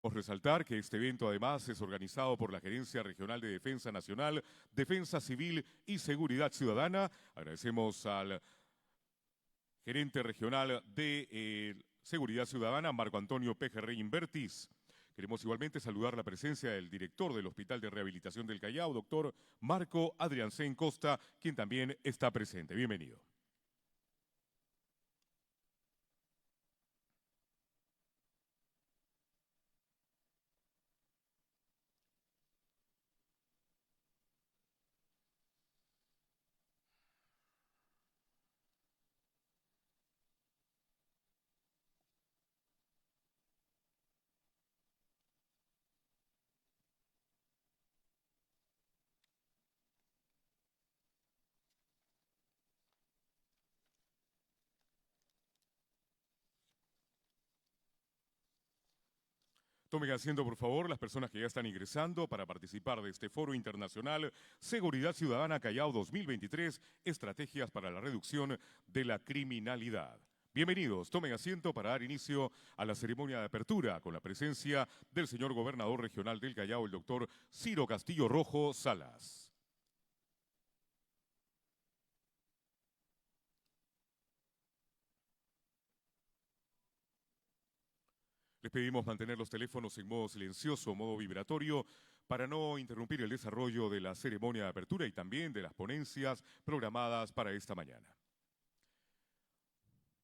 Resaltar que este evento además es organizado por la Gerencia Regional de Defensa Nacional, Defensa Civil y Seguridad Ciudadana. Agradecemos al gerente regional de Seguridad Ciudadana, Marco Antonio Pejerrey Invertis. Queremos igualmente saludar la presencia del director del Hospital de Rehabilitación del Callao, doctor Marco Adriancén Costa, quien también está presente. Bienvenido. Tomen asiento, por favor, las personas que ya están ingresando para participar de este foro internacional Seguridad Ciudadana Callao 2023, Estrategias para la Reducción de la Criminalidad. Bienvenidos, tomen asiento para dar inicio a la ceremonia de apertura con la presencia del señor gobernador regional del Callao, el doctor Ciro Castillo Rojo Salas. Les pedimos mantener los teléfonos en modo silencioso, modo vibratorio, para no interrumpir el desarrollo de la ceremonia de apertura y también de las ponencias programadas para esta mañana.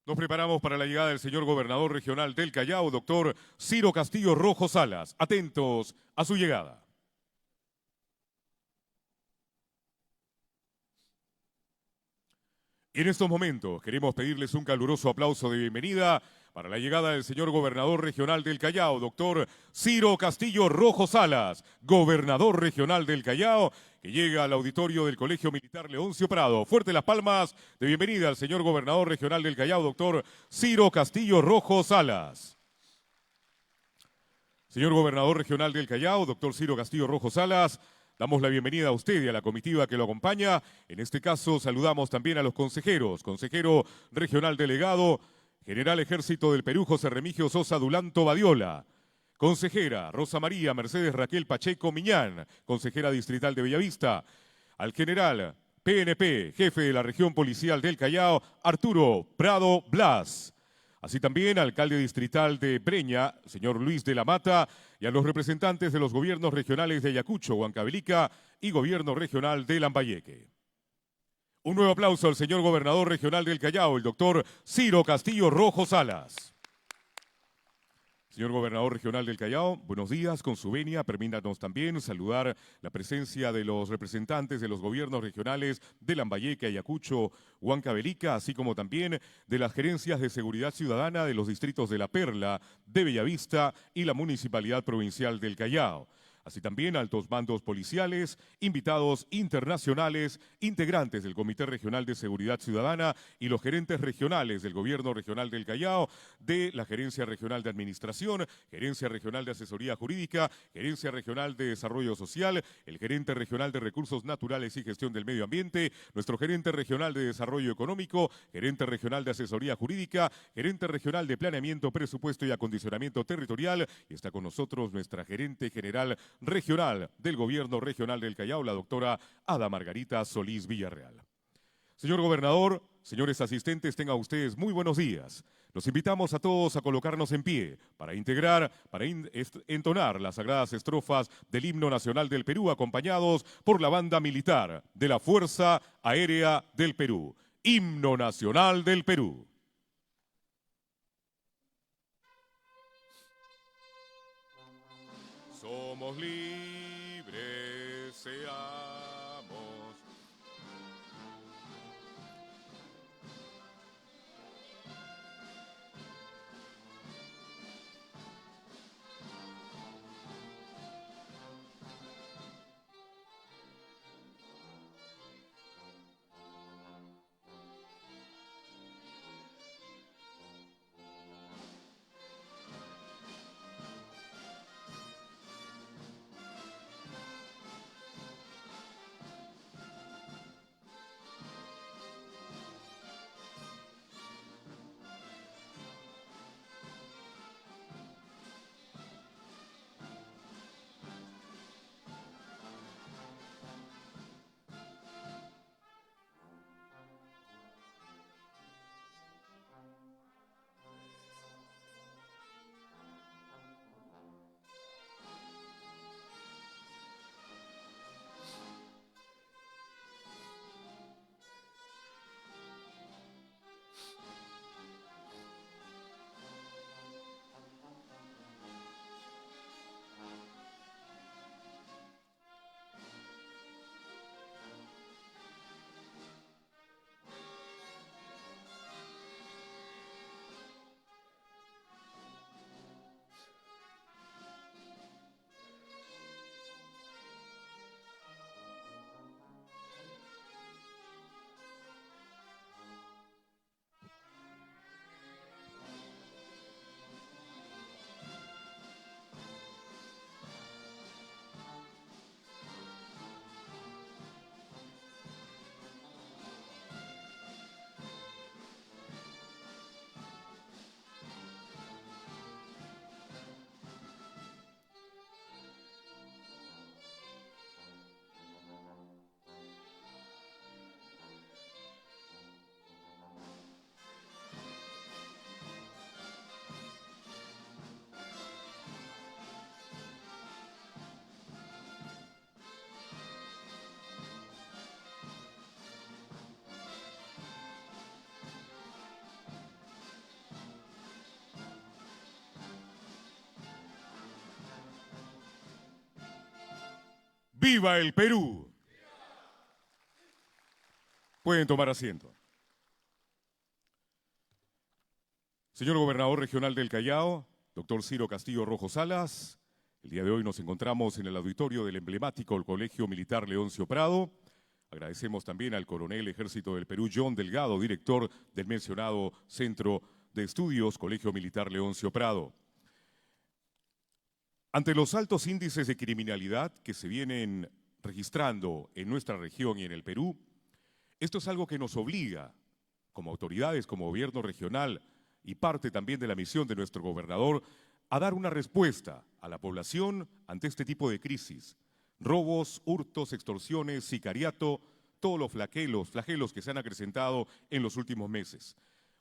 Nos preparamos para la llegada del señor gobernador regional del Callao, doctor Ciro Castillo Rojo Salas. Atentos a su llegada. Y en estos momentos queremos pedirles un caluroso aplauso de bienvenida para la llegada del señor gobernador regional del Callao, doctor Ciro Castillo Rojo Salas, gobernador regional del Callao, que llega al auditorio del Colegio Militar Leoncio Prado. Fuerte las palmas de bienvenida al señor gobernador regional del Callao, doctor Ciro Castillo Rojo Salas. Señor gobernador regional del Callao, doctor Ciro Castillo Rojo Salas, damos la bienvenida a usted y a la comitiva que lo acompaña. En este caso saludamos también a los consejeros. Consejero regional delegado, General Ejército del Perú, José Remigio Sosa Dulanto Badiola. Consejera Rosa María Mercedes Raquel Pacheco Miñán, consejera distrital de Bellavista. Al general PNP, jefe de la región policial del Callao, Arturo Prado Blas. Así también alcalde distrital de Breña, señor Luis de la Mata, y a los representantes de los gobiernos regionales de Ayacucho, Huancavelica y gobierno regional de Lambayeque. Un nuevo aplauso al señor gobernador regional del Callao, el doctor Ciro Castillo Rojo Salas. Señor gobernador regional del Callao, buenos días. Con su venia, permítanos también saludar la presencia de los representantes de los gobiernos regionales de Lambayeque, Ayacucho, Huancavelica, así como también de las gerencias de seguridad ciudadana de los distritos de La Perla, de Bellavista y la Municipalidad Provincial del Callao. Así también altos mandos policiales, invitados internacionales, integrantes del Comité Regional de Seguridad Ciudadana y los gerentes regionales del Gobierno Regional del Callao, de la Gerencia Regional de Administración, Gerencia Regional de Asesoría Jurídica, Gerencia Regional de Desarrollo Social, el Gerente Regional de Recursos Naturales y Gestión del Medio Ambiente, nuestro Gerente Regional de Desarrollo Económico, Gerente Regional de Asesoría Jurídica, Gerente Regional de Planeamiento, Presupuesto y Acondicionamiento Territorial, y está con nosotros nuestra Gerente General Regional del Gobierno Regional del Callao, la doctora Ada Margarita Solís Villarreal. Señor gobernador, señores asistentes, tengan ustedes muy buenos días. Los invitamos a todos a colocarnos en pie para entonar las sagradas estrofas del himno nacional del Perú, acompañados por la banda militar de la Fuerza Aérea del Perú. Himno Nacional del Perú. Somos libres, seamos. ¡Viva el Perú! Pueden tomar asiento. Señor Gobernador Regional del Callao, doctor Ciro Castillo Rojo Salas, el día de hoy nos encontramos en el auditorio del emblemático Colegio Militar Leoncio Prado. Agradecemos también al coronel Ejército del Perú, John Delgado, director del mencionado Centro de Estudios Colegio Militar Leoncio Prado. Ante los altos índices de criminalidad que se vienen registrando en nuestra región y en el Perú, esto es algo que nos obliga, como autoridades, como gobierno regional y parte también de la misión de nuestro gobernador, a dar una respuesta a la población ante este tipo de crisis. Robos, hurtos, extorsiones, sicariato, todos los flagelos que se han acrecentado en los últimos meses.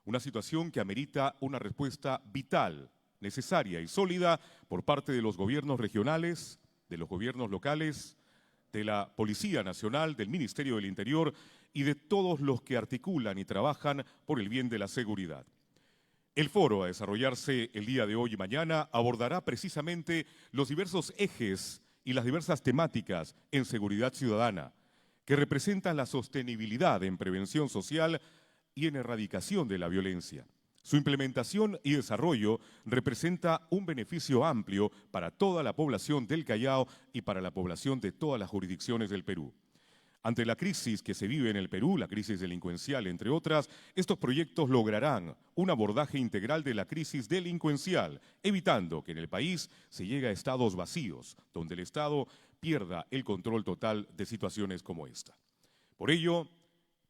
Una situación que amerita una respuesta vital, necesaria y sólida por parte de los gobiernos regionales, de los gobiernos locales, de la Policía Nacional, del Ministerio del Interior y de todos los que articulan y trabajan por el bien de la seguridad. El foro a desarrollarse el día de hoy y mañana abordará precisamente los diversos ejes y las diversas temáticas en seguridad ciudadana que representan la sostenibilidad en prevención social y en erradicación de la violencia. Su implementación y desarrollo representa un beneficio amplio para toda la población del Callao y para la población de todas las jurisdicciones del Perú. Ante la crisis que se vive en el Perú, la crisis delincuencial, entre otras, estos proyectos lograrán un abordaje integral de la crisis delincuencial, evitando que en el país se llegue a estados vacíos, donde el Estado pierda el control total de situaciones como esta. Por ello,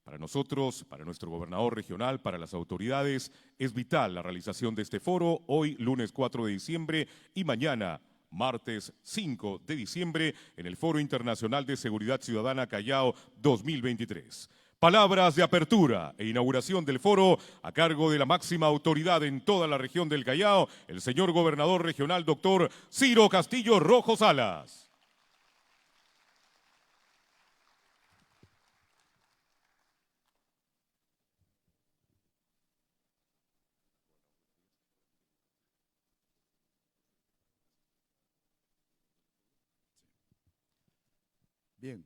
para nosotros, para nuestro gobernador regional, para las autoridades, es vital la realización de este foro hoy, lunes 4 de diciembre, y mañana, martes 5 de diciembre, en el Foro Internacional de Seguridad Ciudadana Callao 2023. Palabras de apertura e inauguración del foro a cargo de la máxima autoridad en toda la región del Callao, el señor gobernador regional, doctor Ciro Castillo Rojo Salas. Bien.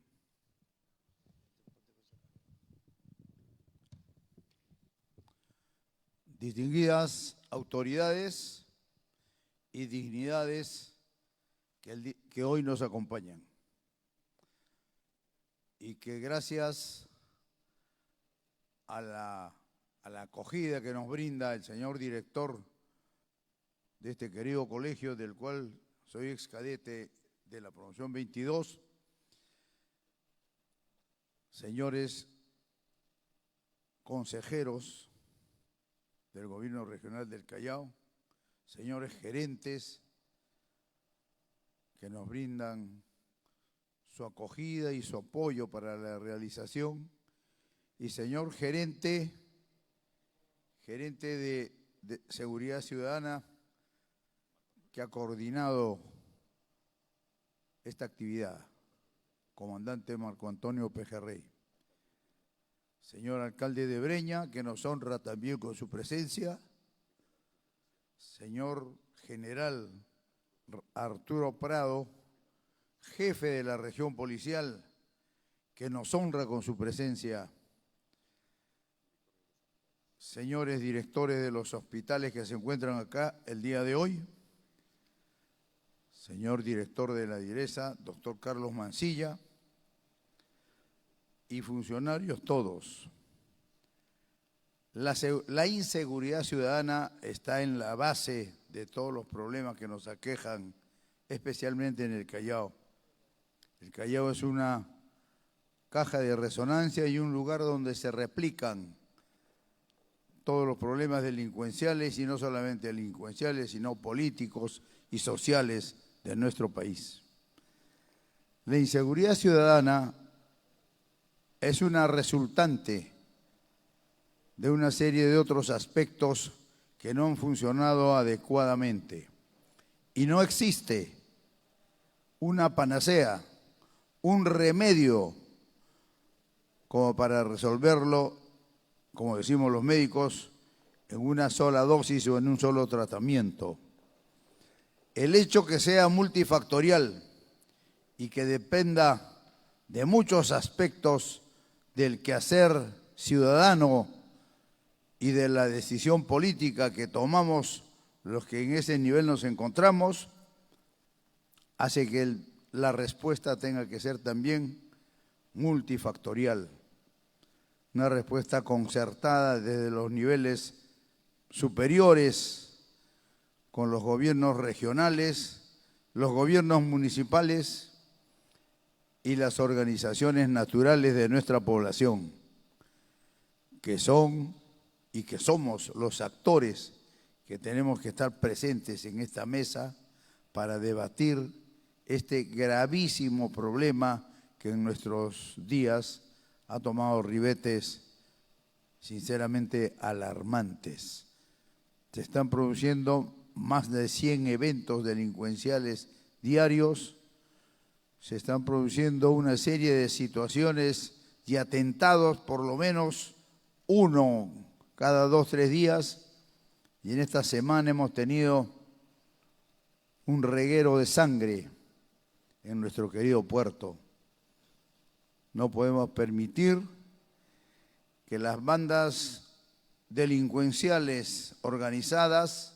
Distinguidas autoridades y dignidades que hoy nos acompañan y que gracias a la acogida que nos brinda el señor director de este querido colegio, del cual soy ex cadete de la promoción 22, señores consejeros del Gobierno Regional del Callao, señores gerentes que nos brindan su acogida y su apoyo para la realización, y señor gerente de Seguridad Ciudadana que ha coordinado esta actividad, comandante Marco Antonio Pejerrey. Señor alcalde de Breña, que nos honra también con su presencia. Señor general Arturo Prado, jefe de la región policial, que nos honra con su presencia. Señores directores de los hospitales que se encuentran acá el día de hoy. Señor director de la DIRESA, doctor Carlos Mancilla, y funcionarios todos. La inseguridad ciudadana está en la base de todos los problemas que nos aquejan, especialmente en el Callao. El Callao es una caja de resonancia y un lugar donde se replican todos los problemas delincuenciales, y no solamente delincuenciales, sino políticos y sociales de nuestro país. La inseguridad ciudadana es una resultante de una serie de otros aspectos que no han funcionado adecuadamente. Y no existe una panacea, un remedio como para resolverlo, como decimos los médicos, en una sola dosis o en un solo tratamiento. El hecho que sea multifactorial y que dependa de muchos aspectos del quehacer ciudadano y de la decisión política que tomamos los que en ese nivel nos encontramos, hace que la respuesta tenga que ser también multifactorial. Una respuesta concertada desde los niveles superiores con los gobiernos regionales, los gobiernos municipales y las organizaciones naturales de nuestra población, que son y que somos los actores que tenemos que estar presentes en esta mesa para debatir este gravísimo problema que en nuestros días ha tomado ribetes sinceramente alarmantes. Se están produciendo más de 100 eventos delincuenciales diarios, se están produciendo una serie de situaciones y atentados, por lo menos uno cada 2 o 3 días, y en esta semana hemos tenido un reguero de sangre en nuestro querido puerto. No podemos permitir que las bandas delincuenciales organizadas,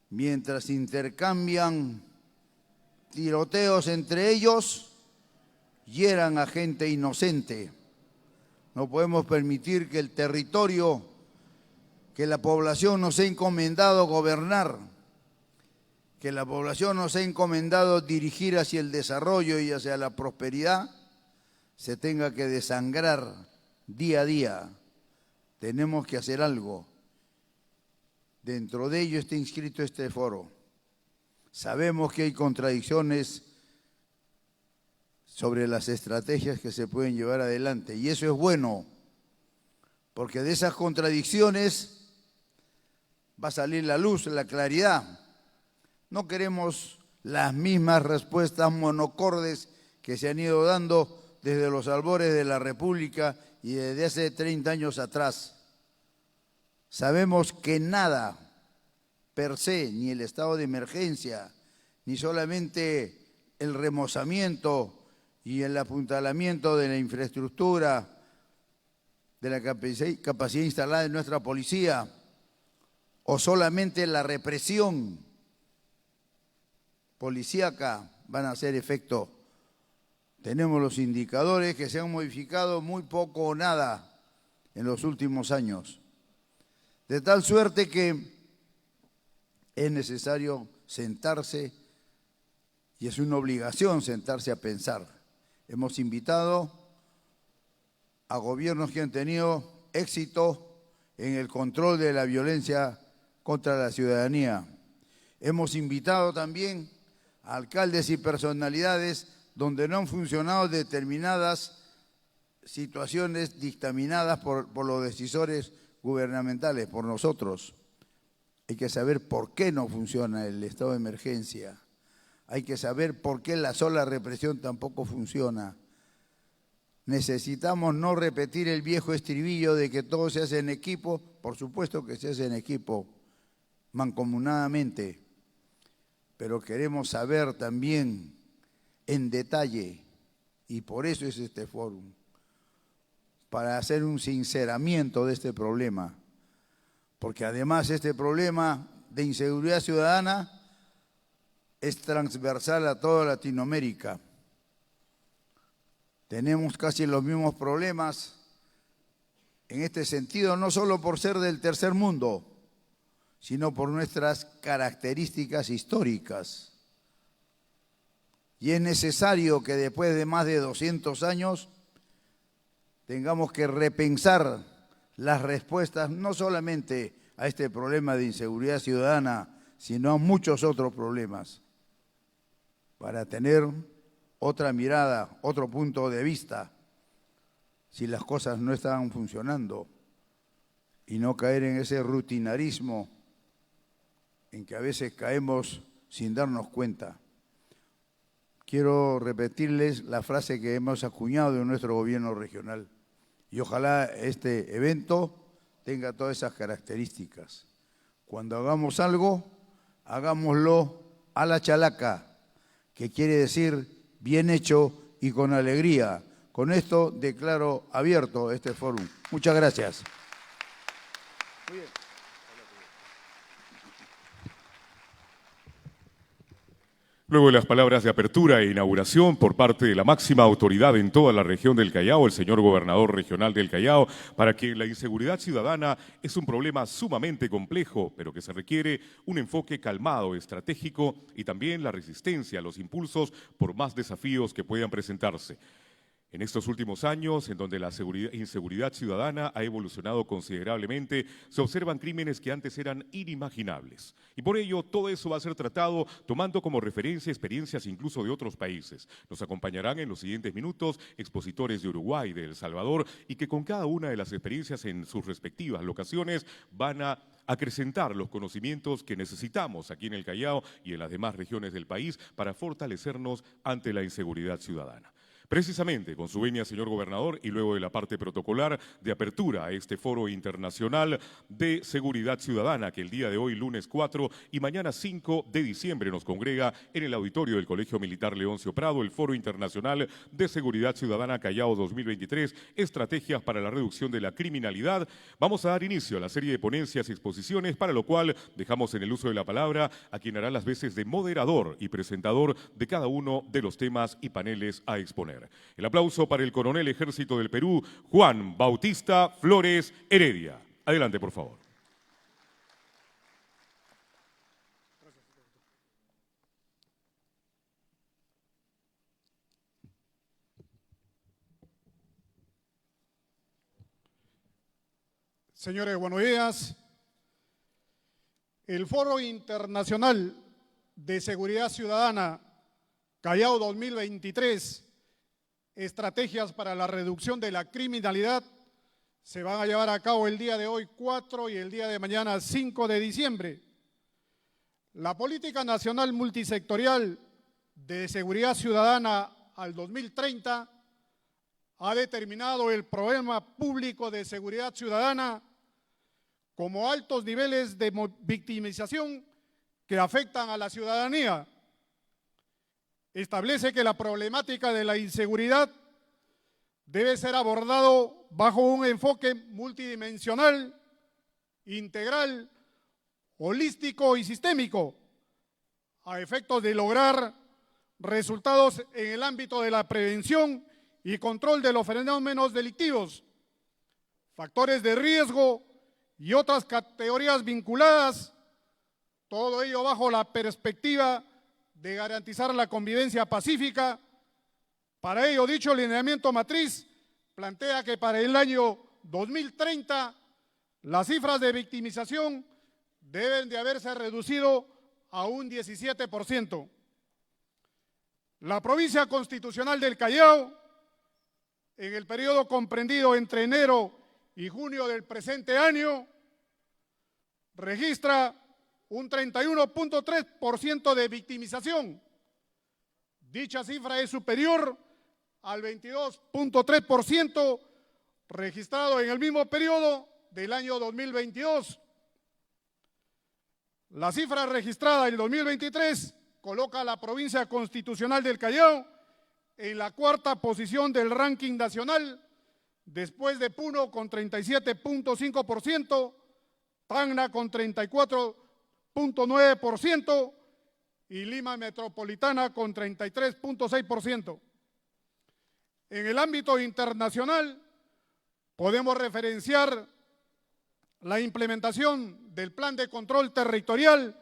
mientras intercambian tiroteos entre ellos, hieran a gente inocente. No podemos permitir que el territorio que la población nos ha encomendado gobernar, que la población nos ha encomendado dirigir hacia el desarrollo y hacia la prosperidad, se tenga que desangrar día a día. Tenemos que hacer algo. Dentro de ello está inscrito este foro. Sabemos que hay contradicciones sobre las estrategias que se pueden llevar adelante, y eso es bueno, porque de esas contradicciones va a salir la luz, la claridad. No queremos las mismas respuestas monocordes que se han ido dando desde los albores de la República y desde hace 30 años atrás. Sabemos que nada per se, ni el estado de emergencia, ni solamente el remozamiento y el apuntalamiento de la infraestructura, de la capacidad instalada en nuestra policía, o solamente la represión policíaca van a hacer efecto. Tenemos los indicadores que se han modificado muy poco o nada en los últimos años. De tal suerte que es necesario sentarse, y es una obligación sentarse a pensar. Hemos invitado a gobiernos que han tenido éxito en el control de la violencia contra la ciudadanía. Hemos invitado también a alcaldes y personalidades donde no han funcionado determinadas situaciones dictaminadas por los decisores gubernamentales, por nosotros. Hay que saber por qué no funciona el estado de emergencia. Hay que saber por qué la sola represión tampoco funciona. Necesitamos no repetir el viejo estribillo de que todo se hace en equipo. Por supuesto que se hace en equipo, mancomunadamente, pero queremos saber también en detalle, y por eso es este fórum, para hacer un sinceramiento de este problema, porque además este problema de inseguridad ciudadana es transversal a toda Latinoamérica. Tenemos casi los mismos problemas en este sentido, no solo por ser del tercer mundo, sino por nuestras características históricas. Y es necesario que después de más de 200 años tengamos que repensar las respuestas no solamente a este problema de inseguridad ciudadana, sino a muchos otros problemas, para tener otra mirada, otro punto de vista, si las cosas no están funcionando, y no caer en ese rutinarismo en que a veces caemos sin darnos cuenta. Quiero repetirles la frase que hemos acuñado en nuestro gobierno regional, y ojalá este evento tenga todas esas características. Cuando hagamos algo, hagámoslo a la chalaca, que quiere decir bien hecho y con alegría. Con esto declaro abierto este foro. Muchas gracias. Muy bien. Luego de las palabras de apertura e inauguración por parte de la máxima autoridad en toda la región del Callao, el señor gobernador regional del Callao, para que la inseguridad ciudadana es un problema sumamente complejo, pero que se requiere un enfoque calmado, estratégico y también la resistencia a los impulsos por más desafíos que puedan presentarse. En estos últimos años, en donde la inseguridad ciudadana ha evolucionado considerablemente, se observan crímenes que antes eran inimaginables. Y por ello, todo eso va a ser tratado tomando como referencia experiencias incluso de otros países. Nos acompañarán en los siguientes minutos expositores de Uruguay, de El Salvador, y que con cada una de las experiencias en sus respectivas locaciones van a acrecentar los conocimientos que necesitamos aquí en el Callao y en las demás regiones del país para fortalecernos ante la inseguridad ciudadana. Precisamente con su venia, señor gobernador, y luego de la parte protocolar de apertura a este foro internacional de seguridad ciudadana que el día de hoy, lunes 4 y mañana 5 de diciembre nos congrega en el auditorio del Colegio Militar Leoncio Prado, el Foro Internacional de Seguridad Ciudadana Callao 2023, estrategias para la reducción de la criminalidad. Vamos a dar inicio a la serie de ponencias y exposiciones, para lo cual dejamos en el uso de la palabra a quien hará las veces de moderador y presentador de cada uno de los temas y paneles a exponer. El aplauso para el coronel Ejército del Perú, Juan Bautista Flores Heredia. Adelante, por favor. Señores, buenos días. El Foro Internacional de Seguridad Ciudadana Callao 2023, estrategias para la reducción de la criminalidad, se van a llevar a cabo el día de hoy 4 y el día de mañana 5 de diciembre. La política nacional multisectorial de seguridad ciudadana al 2030 ha determinado el problema público de seguridad ciudadana como altos niveles de victimización que afectan a la ciudadanía. Establece que la problemática de la inseguridad debe ser abordado bajo un enfoque multidimensional, integral, holístico y sistémico, a efectos de lograr resultados en el ámbito de la prevención y control de los fenómenos delictivos, factores de riesgo y otras categorías vinculadas, todo ello bajo la perspectiva de garantizar la convivencia pacífica. Para ello, dicho lineamiento matriz plantea que para el año 2030 las cifras de victimización deben de haberse reducido a un 17%. La provincia constitucional del Callao, en el periodo comprendido entre enero y junio del presente año, registra un 31.3% de victimización. Dicha cifra es superior al 22.3% registrado en el mismo periodo del año 2022. La cifra registrada en el 2023 coloca a la provincia constitucional del Callao en la cuarta posición del ranking nacional, después de Puno con 37.5%, Tacna con 34.9% y Lima Metropolitana con 33.6%. En el ámbito internacional podemos referenciar la implementación del Plan de Control Territorial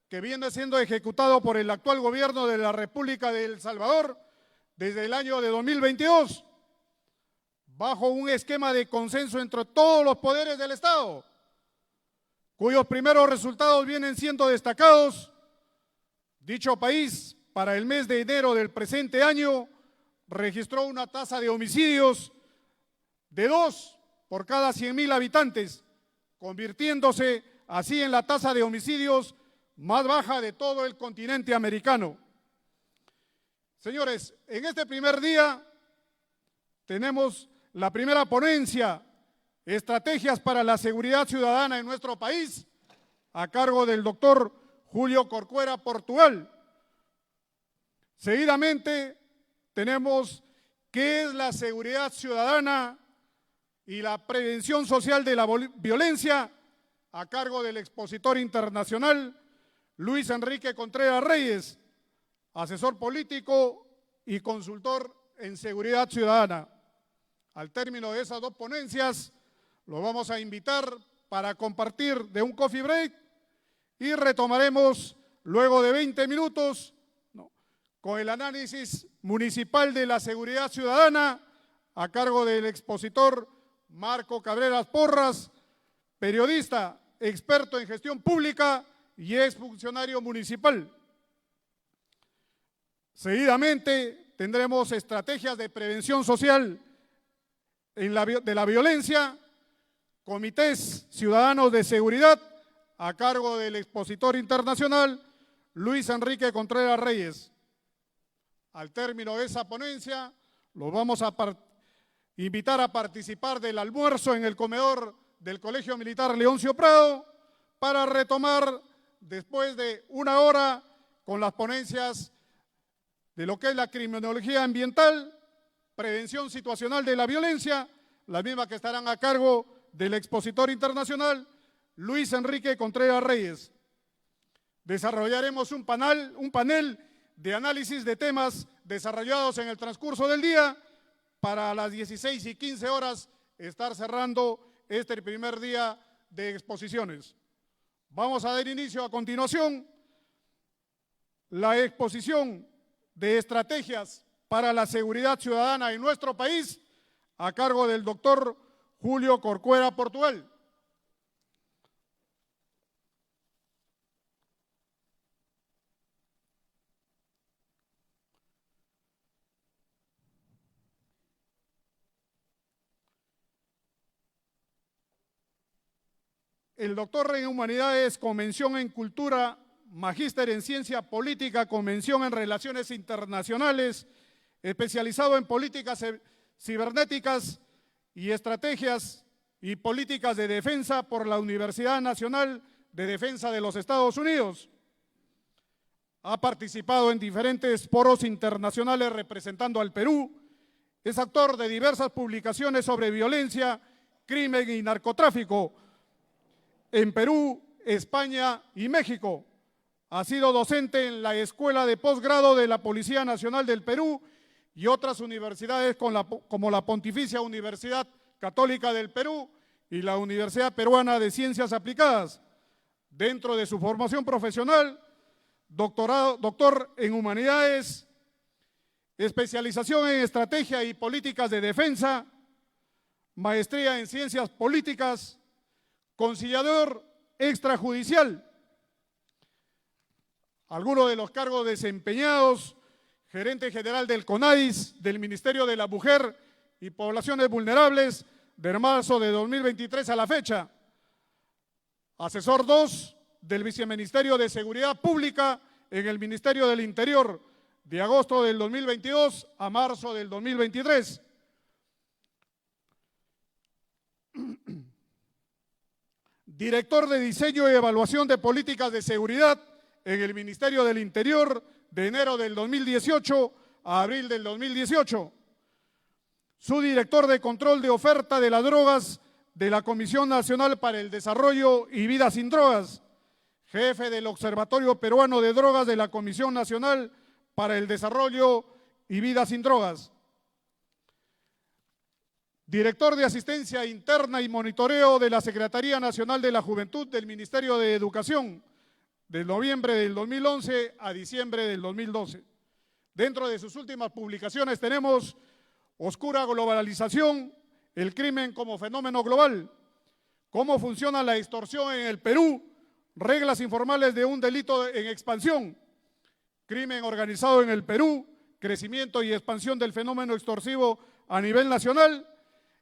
que viene siendo ejecutado por el actual gobierno de la República de El Salvador desde el año de 2022, bajo un esquema de consenso entre todos los poderes del Estado, cuyos primeros resultados vienen siendo destacados. Dicho país, para el mes de enero del presente año, registró una tasa de homicidios de 2 por cada 100.000 habitantes, convirtiéndose así en la tasa de homicidios más baja de todo el continente americano. Señores, en este primer día tenemos la primera ponencia, Estrategias para la Seguridad Ciudadana en nuestro país, a cargo del doctor Julio Corcuera Portugal. Seguidamente tenemos qué es la seguridad ciudadana y la prevención social de la violencia, a cargo del expositor internacional Luis Enrique Contreras Reyes, asesor político y consultor en seguridad ciudadana. Al término de esas dos ponencias, lo vamos a invitar para compartir de un coffee break y retomaremos luego de 20 minutos con el análisis municipal de la seguridad ciudadana a cargo del expositor Marco Cabreras Porras, periodista, experto en gestión pública y exfuncionario municipal. Seguidamente tendremos estrategias de prevención social de la violencia, comités ciudadanos de seguridad a cargo del expositor internacional Luis Enrique Contreras Reyes. Al término de esa ponencia, los vamos a invitar a participar del almuerzo en el comedor del Colegio Militar Leoncio Prado para retomar después de una hora con las ponencias de lo que es la criminología ambiental, prevención situacional de la violencia, las mismas que estarán a cargo del expositor internacional Luis Enrique Contreras Reyes. Desarrollaremos un panel de análisis de temas desarrollados en el transcurso del día para las 16:15 estar cerrando este primer día de exposiciones. Vamos a dar inicio a continuación la exposición de estrategias para la seguridad ciudadana en nuestro país a cargo del doctor Julio Corcuera Portugal. El doctor en Humanidades, con mención en Cultura, magíster en Ciencia Política, con mención en Relaciones Internacionales, especializado en Políticas Cibernéticas y Estrategias y Políticas de Defensa por la Universidad Nacional de Defensa de los Estados Unidos. Ha participado en diferentes foros internacionales representando al Perú. Es autor de diversas publicaciones sobre violencia, crimen y narcotráfico en Perú, España y México. Ha sido docente en la Escuela de Posgrado de la Policía Nacional del Perú y otras universidades como la Pontificia Universidad Católica del Perú y la Universidad Peruana de Ciencias Aplicadas. Dentro de su formación profesional, doctor en Humanidades, especialización en Estrategia y Políticas de Defensa, maestría en Ciencias Políticas, conciliador extrajudicial. Algunos de los cargos desempeñados: gerente general del CONADIS, del Ministerio de la Mujer y Poblaciones Vulnerables, de marzo de 2023 a la fecha. Asesor 2 del Viceministerio de Seguridad Pública en el Ministerio del Interior, de agosto del 2022 a marzo del 2023. Director de Diseño y Evaluación de Políticas de Seguridad en el Ministerio del Interior, de enero del 2018 a abril del 2018. Subdirector de Control de Oferta de las Drogas de la Comisión Nacional para el Desarrollo y Vida Sin Drogas. Jefe del Observatorio Peruano de Drogas de la Comisión Nacional para el Desarrollo y Vida Sin Drogas. Director de Asistencia Interna y Monitoreo de la Secretaría Nacional de la Juventud del Ministerio de Educación, de noviembre del 2011 a diciembre del 2012. Dentro de sus últimas publicaciones tenemos Oscura Globalización, el crimen como fenómeno global, cómo funciona la extorsión en el Perú, reglas informales de un delito en expansión, crimen organizado en el Perú, crecimiento y expansión del fenómeno extorsivo a nivel nacional.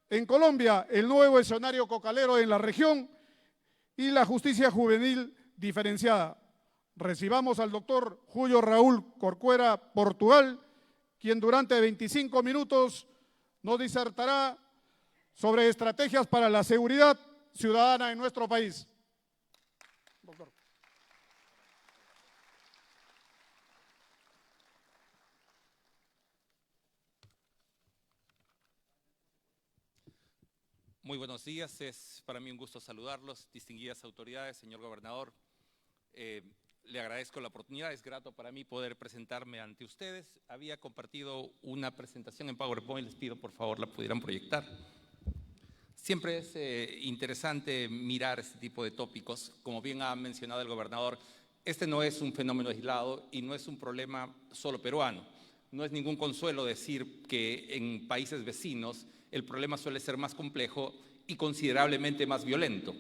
En Colombia, el nuevo escenario cocalero en la región y la justicia juvenil diferenciada. Recibamos al doctor Julio Raúl Corcuera Portugal, quien durante 25 minutos nos disertará sobre estrategias para la seguridad ciudadana en nuestro país. Doctor. Muy buenos días, es para mí un gusto saludarlos, distinguidas autoridades, señor gobernador. Le agradezco la oportunidad, es grato para mí poder presentarme ante ustedes. Había compartido una presentación en PowerPoint, les pido por favor la pudieran proyectar. Siempre es interesante mirar este tipo de tópicos. Como bien ha mencionado el gobernador, este no es un fenómeno aislado y no es un problema solo peruano. No es ningún consuelo decir que en países vecinos el problema suele ser más complejo y considerablemente más violento.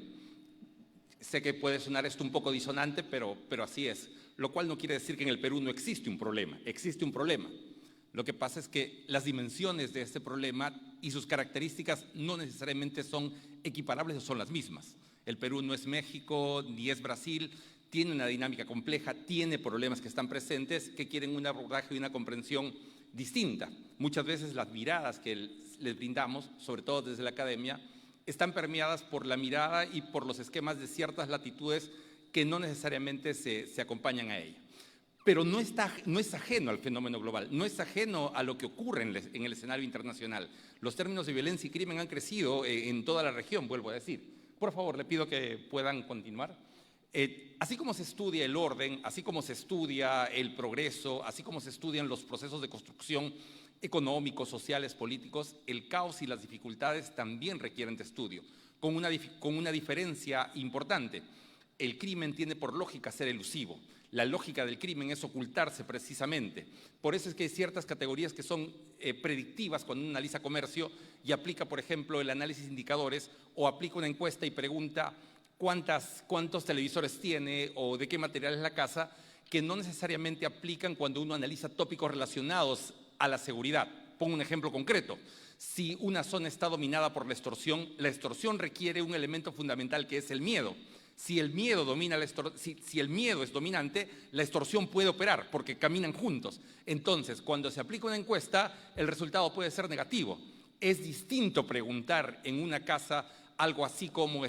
Sé que puede sonar esto un poco disonante, pero así es. Lo cual no quiere decir que en el Perú no existe un problema. Existe un problema. Lo que pasa es que las dimensiones de este problema y sus características no necesariamente son equiparables o son las mismas. El Perú no es México ni es Brasil, tiene una dinámica compleja, tiene problemas que están presentes, que quieren un abordaje y una comprensión distinta. Muchas veces las miradas que les brindamos, sobre todo desde la academia, están permeadas por la mirada y por los esquemas de ciertas latitudes que no necesariamente se acompañan a ella. Pero no es ajeno al fenómeno global, no es ajeno a lo que ocurre en el escenario internacional. Los términos de violencia y crimen han crecido en toda la región, vuelvo a decir. Por favor, le pido que puedan continuar. Así como se estudia el orden, así como se estudia el progreso, así como se estudian los procesos de construcción económicos, sociales, políticos, el caos y las dificultades también requieren de estudio, con una diferencia importante. El crimen tiene por lógica ser elusivo. La lógica del crimen es ocultarse precisamente. Por eso es que hay ciertas categorías que son predictivas cuando uno analiza comercio y aplica, por ejemplo, el análisis de indicadores o aplica una encuesta y pregunta cuántos televisores tiene o de qué material es la casa, que no necesariamente aplican cuando uno analiza tópicos relacionados a la seguridad. Pongo un ejemplo concreto. Si una zona está dominada por la extorsión requiere un elemento fundamental que es el miedo. Si el miedo si el miedo es dominante, la extorsión puede operar porque caminan juntos. Entonces, cuando se aplica una encuesta, el resultado puede ser negativo. Es distinto preguntar en una casa algo así como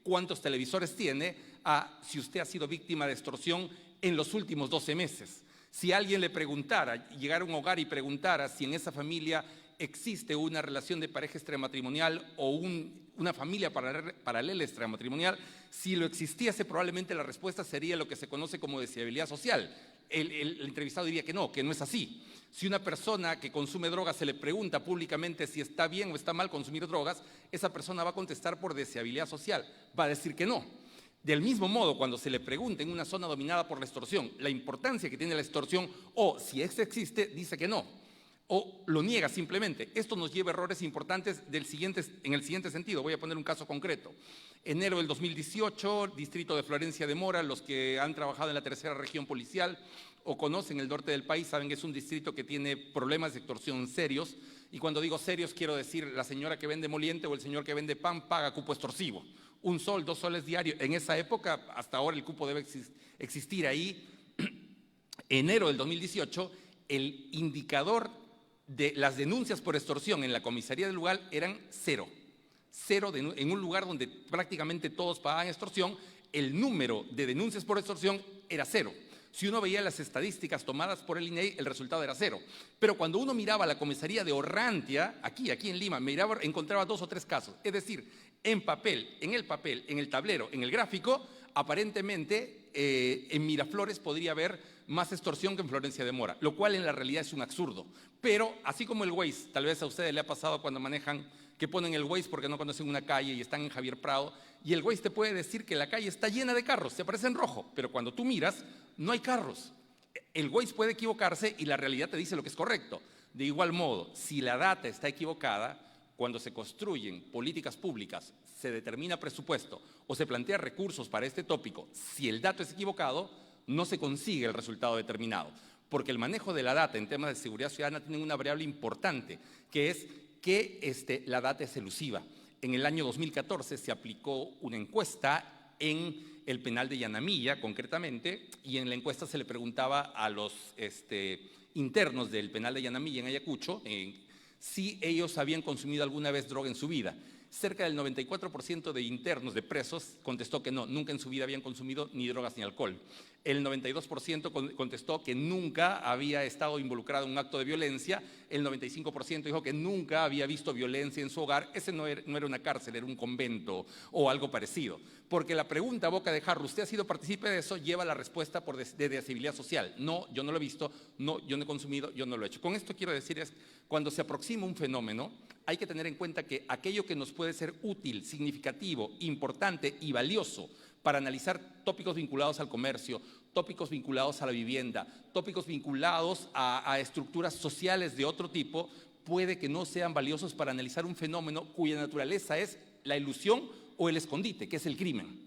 cuántos televisores tiene a si usted ha sido víctima de extorsión en los últimos 12 meses. Si alguien le preguntara, llegara a un hogar y preguntara si en esa familia existe una relación de pareja extramatrimonial o una familia paralela extramatrimonial, si lo existiese probablemente la respuesta sería lo que se conoce como deseabilidad social. El entrevistado diría que no es así. Si una persona que consume drogas se le pregunta públicamente si está bien o está mal consumir drogas, esa persona va a contestar por deseabilidad social, va a decir que no. Del mismo modo, cuando se le pregunta en una zona dominada por la extorsión la importancia que tiene la extorsión o si existe, dice que no. O lo niega simplemente. Esto nos lleva a errores importantes en el siguiente sentido. Voy a poner un caso concreto. Enero del 2018, distrito de Florencia de Mora, los que han trabajado en la tercera región policial o conocen el norte del país saben que es un distrito que tiene problemas de extorsión serios. Y cuando digo serios, quiero decir la señora que vende moliente o el señor que vende pan paga cupo extorsivo. 1 sol, 2 soles diarios. En esa época, hasta ahora el cupo debe existir ahí. Enero del 2018, el indicador de las denuncias por extorsión en la comisaría del lugar eran cero. En un lugar donde prácticamente todos pagaban extorsión, el número de denuncias por extorsión era 0. Si uno veía las estadísticas tomadas por el INEI, el resultado era 0. Pero cuando uno miraba la comisaría de Orrantia, aquí en Lima, encontraba 2 o 3 casos. Es decir, en el tablero, en el gráfico, aparentemente en Miraflores podría haber más extorsión que en Florencia de Mora, lo cual en la realidad es un absurdo. Pero así como el Waze, tal vez a ustedes le ha pasado cuando manejan, que ponen el Waze porque no conocen una calle y están en Javier Prado, y el Waze te puede decir que la calle está llena de carros, te aparece en rojo, pero cuando tú miras, no hay carros. El Waze puede equivocarse y la realidad te dice lo que es correcto. De igual modo, si la data está equivocada, cuando se construyen políticas públicas, se determina presupuesto o se plantea recursos para este tópico, si el dato es equivocado, no se consigue el resultado determinado. Porque el manejo de la data en temas de seguridad ciudadana tiene una variable importante, que es que la data es elusiva. En el año 2014 se aplicó una encuesta en el penal de Yanamilla, concretamente, y en la encuesta se le preguntaba a los internos del penal de Yanamilla en Ayacucho si ellos habían consumido alguna vez droga en su vida. Cerca del 94% de internos, de presos, contestó que no, nunca en su vida habían consumido ni drogas ni alcohol. El 92% contestó que nunca había estado involucrado en un acto de violencia. El 95% dijo que nunca había visto violencia en su hogar. Ese no era una cárcel, era un convento o algo parecido. Porque la pregunta a boca de jarro, ¿usted ha sido partícipe de eso?, lleva la respuesta de desigualdad social. No, yo no lo he visto, no, yo no he consumido, yo no lo he hecho. Con esto quiero decir es, cuando se aproxima un fenómeno, hay que tener en cuenta que aquello que nos puede ser útil, significativo, importante y valioso para analizar tópicos vinculados al comercio, tópicos vinculados a la vivienda, tópicos vinculados a estructuras sociales de otro tipo, puede que no sean valiosos para analizar un fenómeno cuya naturaleza es la ilusión o el escondite, que es el crimen.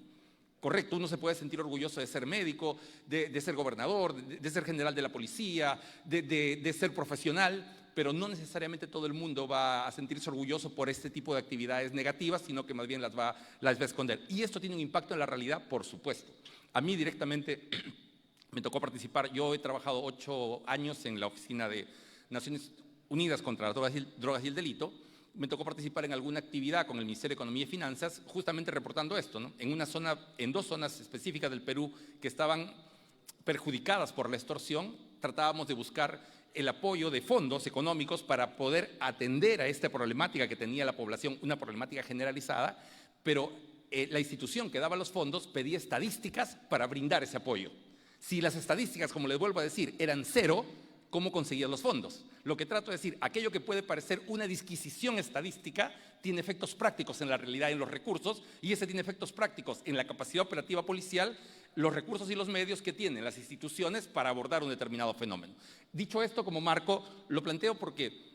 Correcto, uno se puede sentir orgulloso de ser médico, de ser gobernador, de ser general de la policía, de ser profesional, pero no necesariamente todo el mundo va a sentirse orgulloso por este tipo de actividades negativas, sino que más bien las va a esconder. Y esto tiene un impacto en la realidad, por supuesto. A mí directamente me tocó participar, yo he trabajado 8 años en la oficina de Naciones Unidas contra las drogas y el delito. Me tocó participar en alguna actividad con el Ministerio de Economía y Finanzas, justamente reportando esto, ¿no? En 2 zonas específicas del Perú que estaban perjudicadas por la extorsión, tratábamos de buscar el apoyo de fondos económicos para poder atender a esta problemática que tenía la población, una problemática generalizada, pero la institución que daba los fondos pedía estadísticas para brindar ese apoyo. Si las estadísticas, como les vuelvo a decir, eran 0, ¿cómo conseguías los fondos? Lo que trato de decir, aquello que puede parecer una disquisición estadística tiene efectos prácticos en la realidad y en los recursos, y ese tiene efectos prácticos en la capacidad operativa policial, los recursos y los medios que tienen las instituciones para abordar un determinado fenómeno. Dicho esto como marco, lo planteo porque